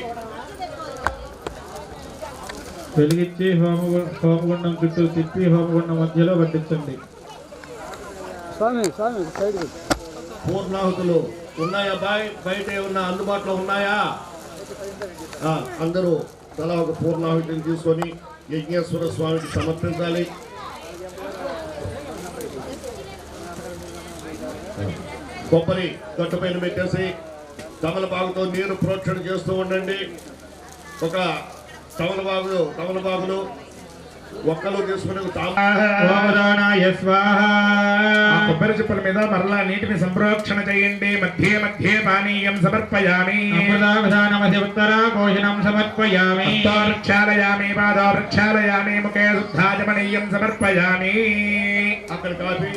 వెలిగించి హోమగుండం చుట్టూ తిప్పి హోమగుండం మధ్యలో పట్టించండి. పూర్ణాహుతులు ఉన్నాయా బయట ఏమన్నా అందుబాటులో ఉన్నాయా? అందరూ తలా ఒక పూర్ణాహుతిని తీసుకొని యజ్ఞేశ్వర స్వామికి సమర్పించాలి. కొబ్బరి గట్టుపైన పెట్టేసి తమలపాకుతో నీరు ప్రోక్షణ చేస్తూ ఉండండి. ఒక తమలపాకులు ఒక్కలు తీసుకుని కొబ్బరి చిప్పల మీద మరలా నీటిని సంప్రోక్షణ చేయండి. మధ్యే మధ్యే పానీయం సమర్పయామి. ఉత్తరాఘోషణం సమర్పయామి. ప్రక్షాళయామి పాదో ప్రక్షాళయామి ముఖే శుద్ధాచమనీయం సమర్పయామి. అక్కడ కాఫీ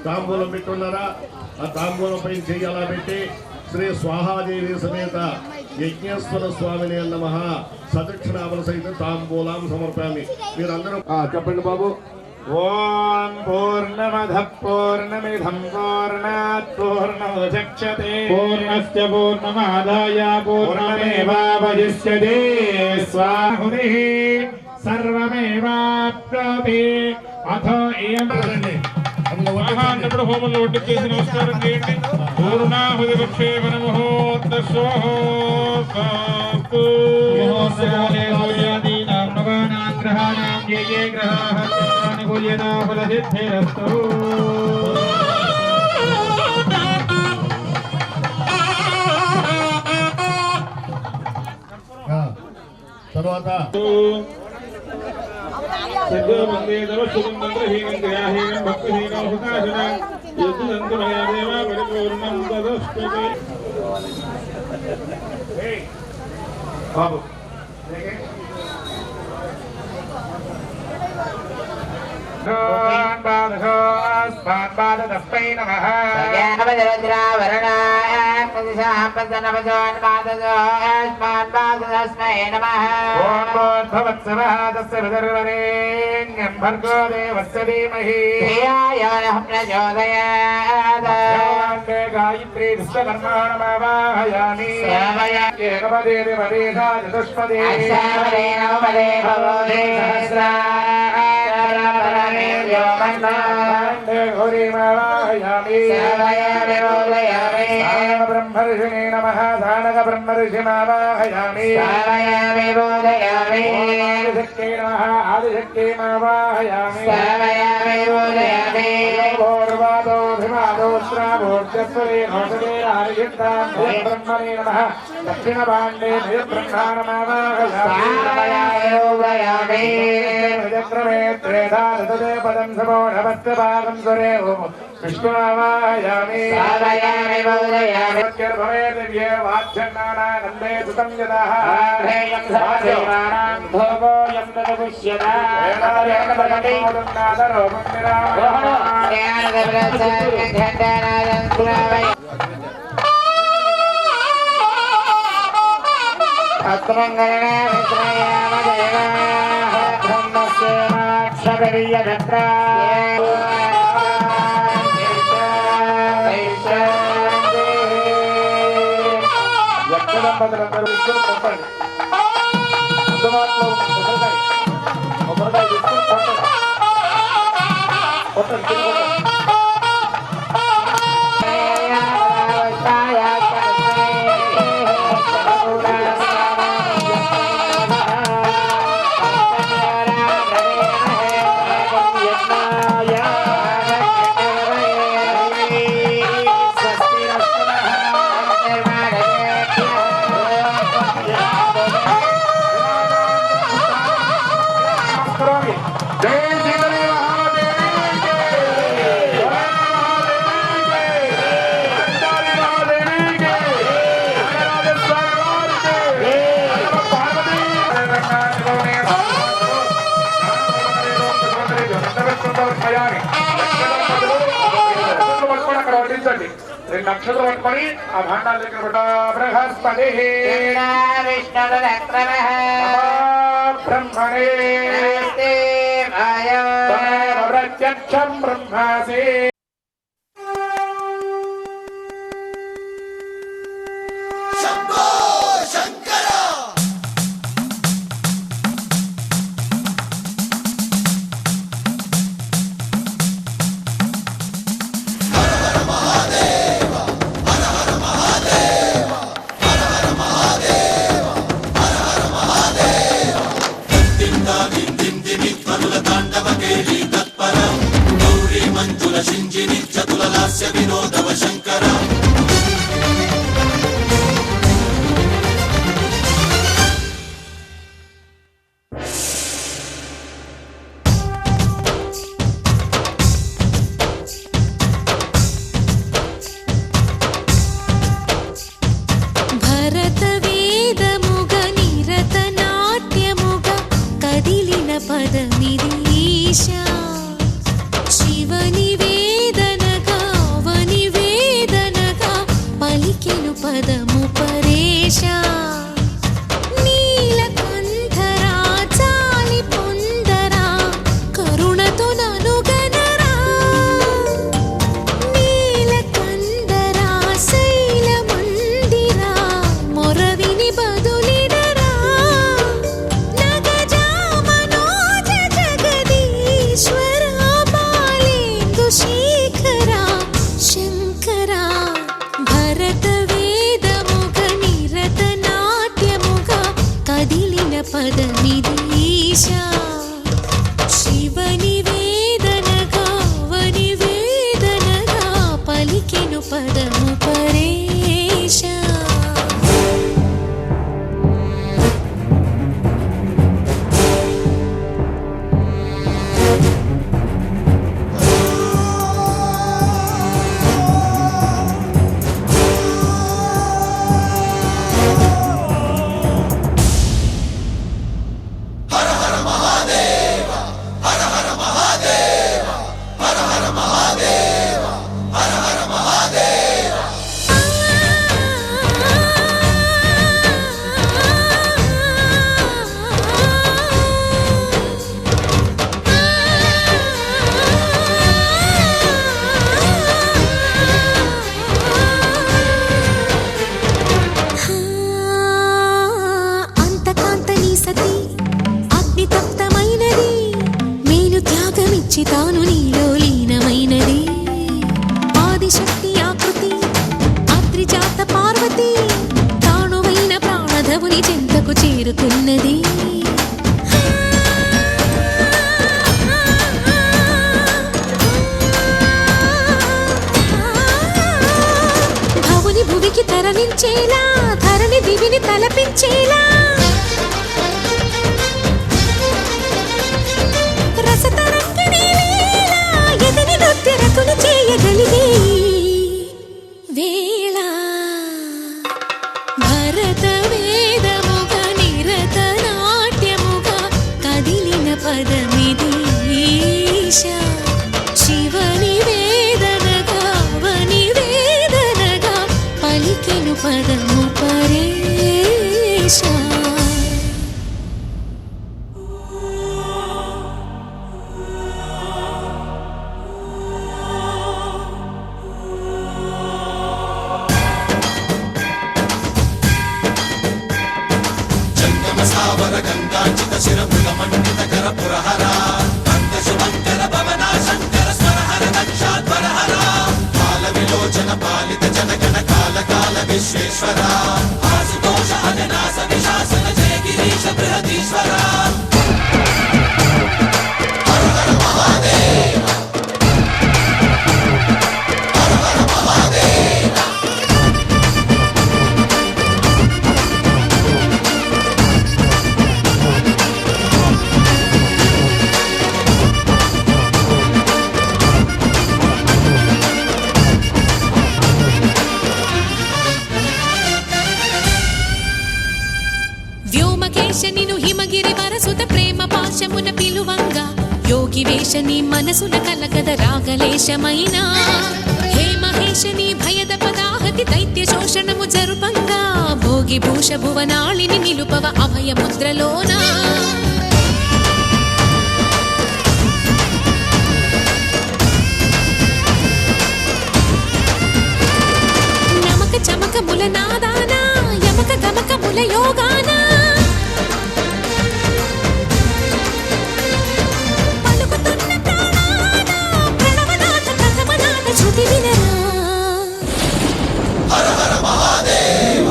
తాంబూలం పెట్టున్నారా? ఆ తాంబూలం పైన చెయ్యి అలా పెట్టి శ్రీ స్వాహాదేవి సమేత యజ్ఞేశ్వర స్వామిని నమః సదక్షిణామల సహిత తాంబూలాం సమర్పామి. మీరందరూ చెప్పండి బాబు. ఓం పూర్ణమద పూర్ణమిదం పూర్ణాత్ పూర్ణముదచ్యతే పూర్ణస్య పూర్ణమాదాయ పూర్ణమేవావశిష్యతే. స్వాహురిః సర్వమేవాప్నోతి. అథో ఇయం అన్నప్పుడు హోమంలో ఒడ్డు చేసి నమస్కారం చేయండి. పూర్ణాహుతి విక్షేపణ తర్వాత పరిపూర్ణం బాబు భర్గో దేవస్య ధీమహి గాయత్రీ విశ్వకర్మాణమావాహయామి చతుష్పదే బ్రహ్మర్షిణే నమః ధానక బ్రహ్మర్షిమావాహయామి ఆదిశక్తే నమః ఆదిశక్తిమావాహయామి పూర్వాదోభిమాదోస్రావోర్జస్వరే నోషదే ఆదిశక్తాం బ్రహ్మణే నమః దక్షిణ పాండే బ్రహ్మాణమావాహయామి చక్రమే త్రేధాదే పదం సమో నమస్తే భాగం స్వరే ఓం విష్ణుమావాహయామి భవే దివ్యే వాచ్యన్నానందే సుతం యదః వాచ్యమానాం భోగోయం తదపుష్యదా దంపతులందరూ ఇస్తున్న కొట్టండి అందుబాటులో ఉన్న కొబ్బరికాయ తీసుకుని కొట్టండి రెండు అక్షరాలు పట్టుకొని ఆ భాండాల దగ్గర బృహస్పతి బ్రహ్మణే ప్రత్యక్షం బ్రహ్మాసి చేరుతున్నది భవుని భువికి తరలించేలా ధరణి దివిని తలపించేలా రసతరంగిణి లీల ఎదని నృత్యరతులు చేయగలిగే వేళ భరత వేదముగా నిరత నాట్యముగా కదిలిన పదమిది ఈశా శివని వేదనగా వని వేదనగా పలికెను పదము పరేశా వ్యోమకేశనిను హిమగిరి వరసుత ప్రేమ పాశమున పిలువంగా యోగి వేషని మనసున కలకద రాగలేశమైనా హే మహేశని భయద పదాహతి దైత్య శోషణము జరుపంగా భోగి భూష భువనాళిని నిలుపవ అభయ ముద్రలోనా నమక చమకముల నాదానా యమక గమకముల యోగానా పలుకుతున్న ప్రాణాన ప్రణవనాథ ప్రథమనాథ శృతి వినరా హర హర మహాదేవ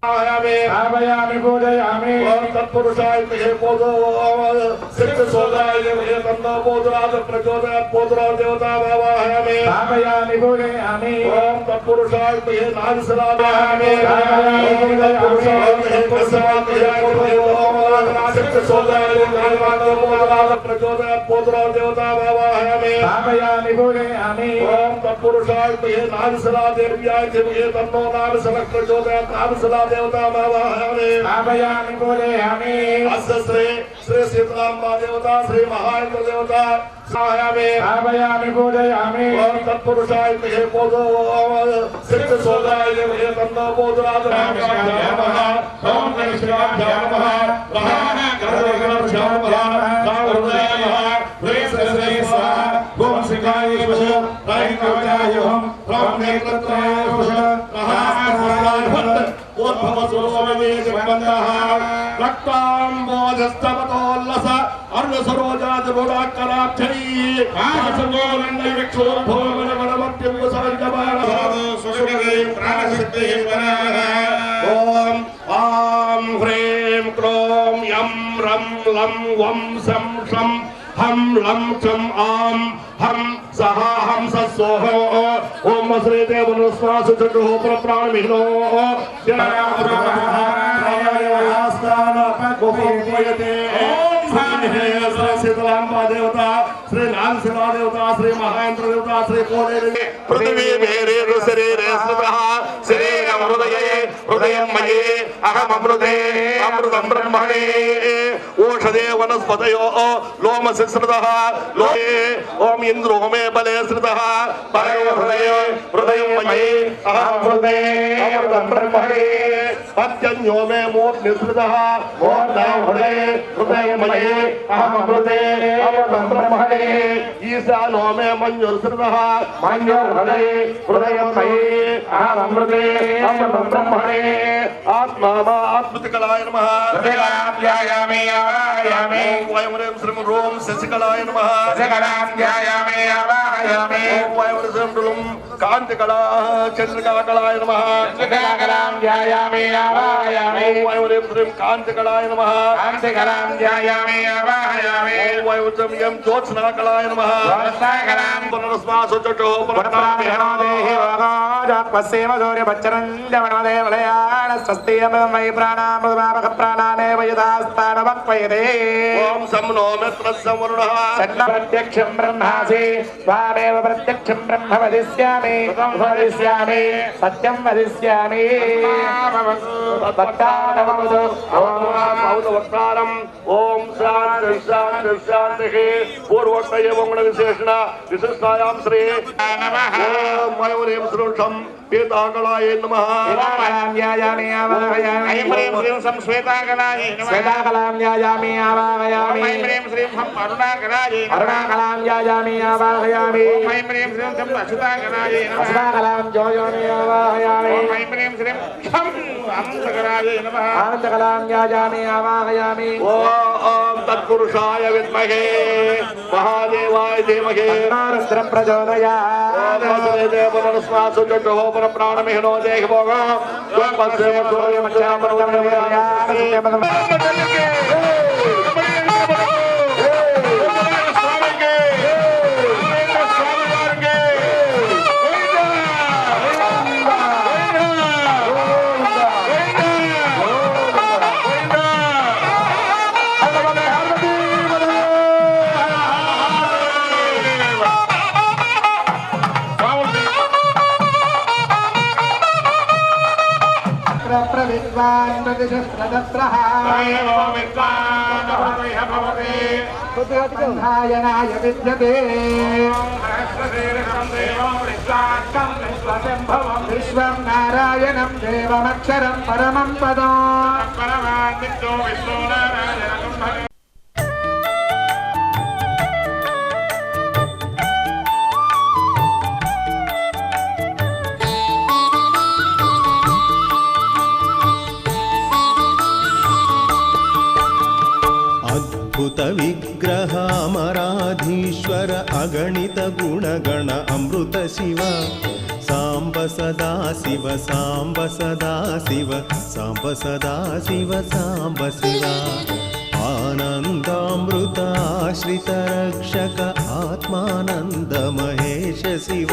भावयामि पूजयामि ओम तत्पुरुषाय महे बोधो सिद्ध सोदाय महे तन्नो बोधराज प्रचोदयात् बोधराज देवता भावयामि भावयामि पूजयामि ओम तत्पुरुषाय महे नारसरायामि भावयामि तत्पुरुषाय महे प्रसवामि सिद्ध सोदाय महे तन्नो बोधराज प्रचोदयात् बोधराज देवता भावयामि भावयामि पूजयामि ओम तत्पुरुषाय महे नारसरादेव्याय महे तन्नो नारसर प्रचोदयात् नारसरा देवता भावयामि भावयामि पूजयामि अस्य श्री सीताराम्बा देवता श्री महाइंद्र देवता भावयामि पूजयामि ओम तत्पुरुषाय महे बोधो सिद्ध सोदाय महे तन्नो बोधराज नमः ओम नमः ओम शिकाय रक्ताम्बोधस्तवतोल्लस अर्धसरोजातरुडाकराक्षरी ओम आम ह्रीं क्रों यं रं लं वं शं शं हम लं चं आम हम सहा हम सस्सोह ओम श्री देव नमस्वासु चतुः प्रप्राण विघ्नो श्री सीताराम्बा देवता श्री नारसिंह देवता श्री महाइंद्र देवता श्री कोले पृथ्वी मेरे शरीरे स्थितः शरीरम हृदये हृदयं मयि अहममृते अमृतं ब्रह्मणे ओषधे वनस्पतयो लोमसि श्रुतः लोके ॐ इन्द्रो मे बले श्रुतः बले हृदये हृदयं मयि अहममृते अमृतं ब्रह्मणे पत्यन्यो मे मूर्ध्निसृतः मूर्धा हृदये हृदयं मयि अहममृते अमृतं ब्रह्मणे ईशानो मे मञ्जुर्श्रुतः मञ्जुर्हृदये हृदयं मयि अहममृते अमृतं ब्रह्मणे आत्मा मा आत्मतिकलाय नमः ध्यायामि आवाहयामि वयं श्रीं रों शशिकलाय नमः ध्यायामि आवाहयामि वयं श्रीं कान्तिकला चन्द्रिकाकलाय नमः ध्यायामि आवाहयामि वयं श्रीं कान्तिकलाय नमः ध्यायामि आवाहयामि वयं श्रीं यं ज्योत्स्नाकलाय नमः पुनरस्मासु चटो पुनर्विहनो देहि वागाजात्मस्येव सूर्यपच्चरञ्जमणोदयवलयाणस्वस्तियं वै प्राणामृतमापक प्राणानेव यथास्तानवक्वयते ॐ सम्नो मित्रस्य वरुणः प्रत्यक्षं ब्रह्मासि स्वामेव प्रत्यक्षं ब्रह्म वदिष्यामि सत्यं वदिष्यामि वक्तारमवतु वक्तारम् ॐ शान्ति शान्ति शान्तिः पूर्वोक्तये गुणविशेषण विशिष्टायां श्री नमः ॐ मयूरीं श्रुषं पीताकलाय नमः ध्यायामि आवाहयामि श्वेताकलाय श्वेताकलां ध्यायामि आवाहयामि अरुणाकलां ध्यायामि आवाहयामि अशुताकलां ध्यायामि आवाहयामि आनन्दकलां ध्यायामि आवाहयामि ॐ तत्पुरुषाय विद्महे महादेवाय धीमहि रुद्रं प्रचोदयात् पुनरस्मासु चटुः पुनःप्राणमिहिनो देहि भोगो प्रविद्वान् प्रतिशस्त्रदत्रः बन्धायनाय विद्यते विश्वं नारायणं देवमक्षरं परमं पदम् अद्भुत विग्रहामराधीश्वर अगणित गुणगण अमृत शिव सांब सदा शिव सांब सदा शिव सांब सदा शिव सांब शिव आनन्दामृत आश्रित रक्षक आत्मानन्द महेश शिव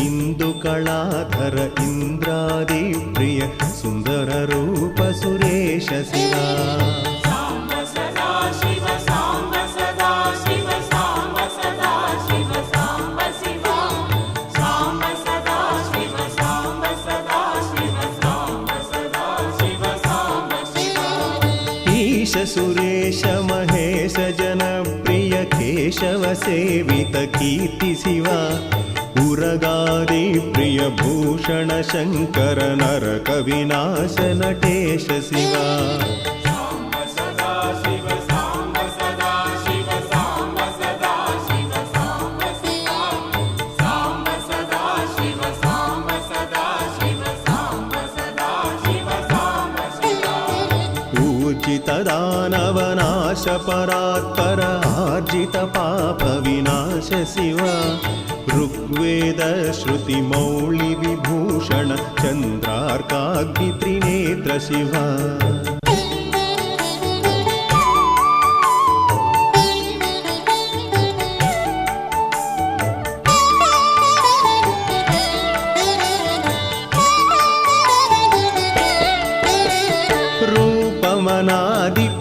इंदुकलाधर इंद्रादि प्रिय सुंदर रूप सुरेश शिव सुरेश महेश जनप्रिय केशव सेवित कीर्ति शिवा उरगादि प्रिय भूषण शंकर नरक विनाश नटेश शिवा दानवनाश परात्पर आर्जित पाप विनाश शिव ऋग्वेद श्रुति मौलि विभूषण चंद्रार्काग्नि त्रिनेत्र शिव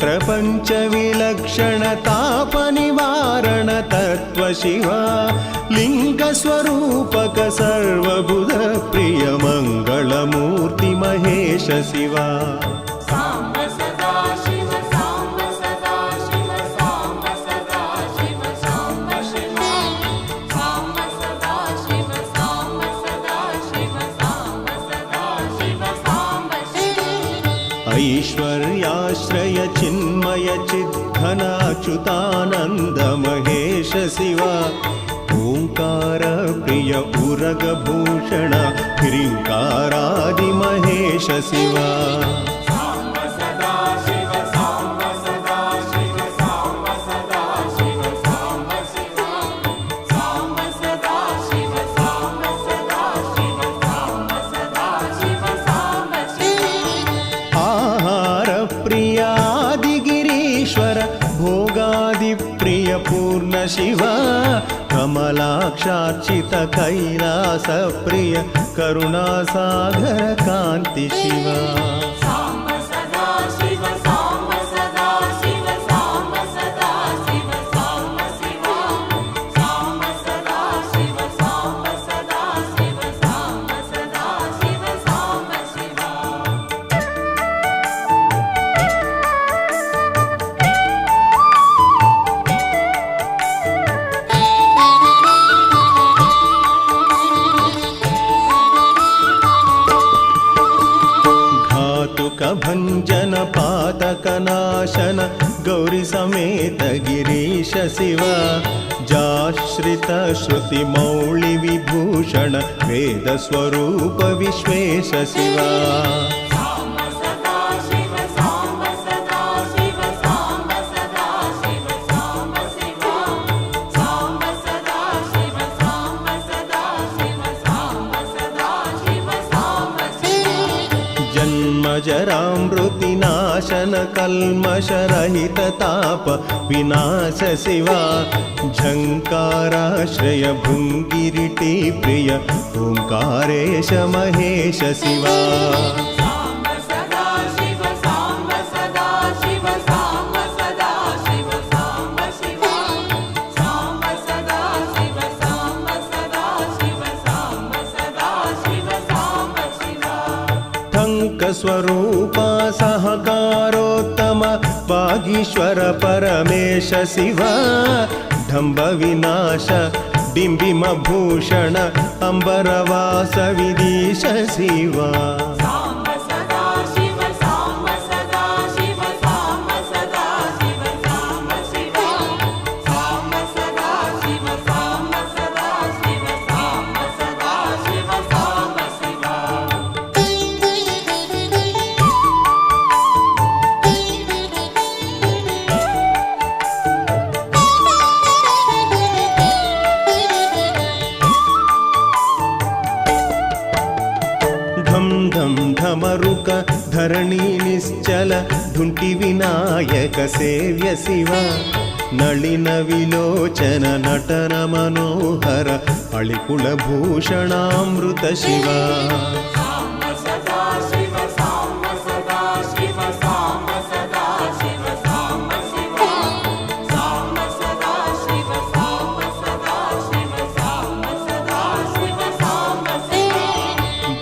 प्रपंच विलक्षण ताप निवार कारण तत्व शिवा लिंग स्वरूपक सर्वबुध प्रिय मंगलमूर्ति महेश शिवा साम्ब सदा शिव साम्ब सदा शिव साम्ब सदा शिव साम्ब शिव साम्ब सदा शिव साम्ब सदा शिव साम्ब सदा शिव साम्ब शिव ऐश्वर्याश्रय चिन्मय चिद्धन अच्युतानंद महेश शिवा ओंकार प्रिय उरग भूषण ह्रींकारादि महेश शिवा साम्ब सदा शिव साम्ब सदा शिव साम्ब सदा शिव साम्ब शिव साम्ब सदा शिव साम्ब सदा शिव साम्ब सदा शिव साम्ब शिव आहार प्रियादिगिरीश्वर भोगादि प्रिय पूर्ण शिवा कमलाक्षार्चित कैलास प्रिय करुणासागर कांति शिवा साम्ब सदा शिव साम्ब सदा शिव साम्ब सदा शिव साम्ब शिव साम्ब सदा शिव साम्ब सदा शिव साम्ब सदा शिव साम्ब शिव घातुक भंजन पातक नाशन गौरी समेत गिरीश शिवा जाश्रित श्रुति मौळि विभूषण वेद स्वरूप विश्वेश शिवा साम्ब सदा शिव साम्ब सदा शिव साम्ब सदा शिव साम्ब शिव साम्ब सदा शिव साम्ब सदा शिव साम्ब सदा शिव साम्ब शिव जन्म जरामृति नाशन कल्मष रहित ताप विनाश शिवा झंकाराश्रय भृंगिरिटी प्रिय ओंकारेश महेश शिवा साम्ब सदा शिव साम्ब सदा शिव साम्ब सदा शिव साम्ब शिव साम्ब सदा शिव साम्ब सदा शिव साम्ब सदा शिव साम्ब शिव ठंक स्वरूपा सहकारोत्तम वागीश्वर परमेश शिवा ढंब विनाश बिंबिम भूषण अंबरवास विदीश शिवा साम्ब सदा शिव साम्ब सदा शिव साम्ब सदा शिव साम्ब शिव साम्ब सदा शिव साम्ब सदा शिव साम्ब सदा शिव साम्ब शिव ढम ढम ढमरुक धरणी निश्चल ढुंटी विनायक सेव्य शिवा नलिन विलोचन नटन मनोहर अळिकुळ भूषणामृत शिवा साम्ब सदा शिव साम्ब सदा शिव साम्ब सदा शिव साम्ब शिव साम्ब सदा शिव साम्ब सदा शिव साम्ब सदा शिव साम्ब शिव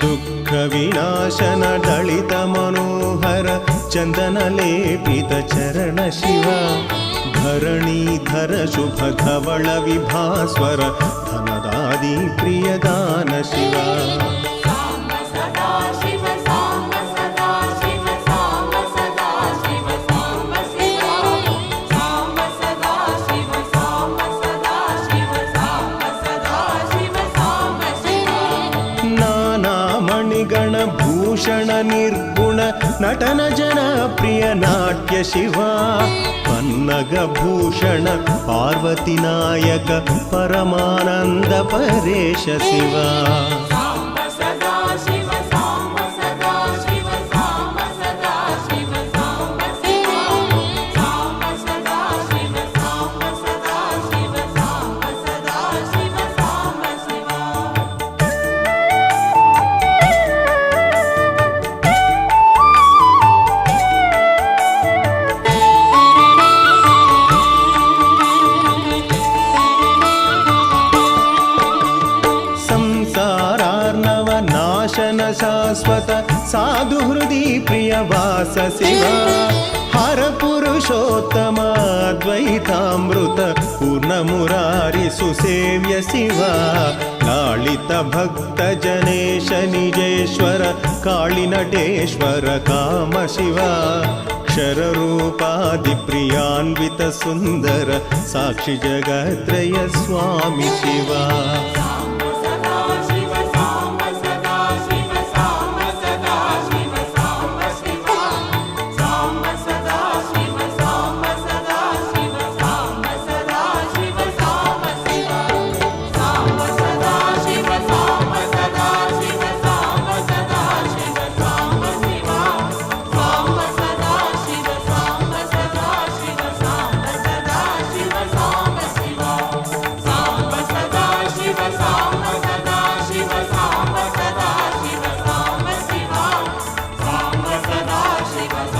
दुःख विनाशन दलित मनोहर चंदन लेपित चरण शिवा धरणीधर शुभ धवल विभास्वर धनदादि प्रियदान शिवा साम्ब सदा शिव साम्ब सदा शिव साम्ब सदा शिव साम्ब शिव साम्ब सदा शिव साम्ब सदा शिव साम्ब सदा शिव साम्ब शिव नाना मणिगण भूषण निर्गुण नटन जन प्रिय नाट्य शिवा पन्नग भूषण पार्वती नायक परमानंद परेश शिवा साम्ब सदा शिव साम्ब सदा शिव साम्ब सदा शिव साम्ब शिव साम्ब सदा शिव साम्ब सदा शिव साम्ब सदा शिव साम्ब शिव शाश्वत साधुहृदि प्रियवास शिवा हर पुरुषोत्तमाद्वैतामृत पूर्णमुरारि सुसेव्य शिवा लालित भक्त जनेश निजेश्वर काळिनटेश्वर काम शिवा क्षररूपादि प्रियान्वित सुन्दर साक्षि जगत्रय स्वामी शिवा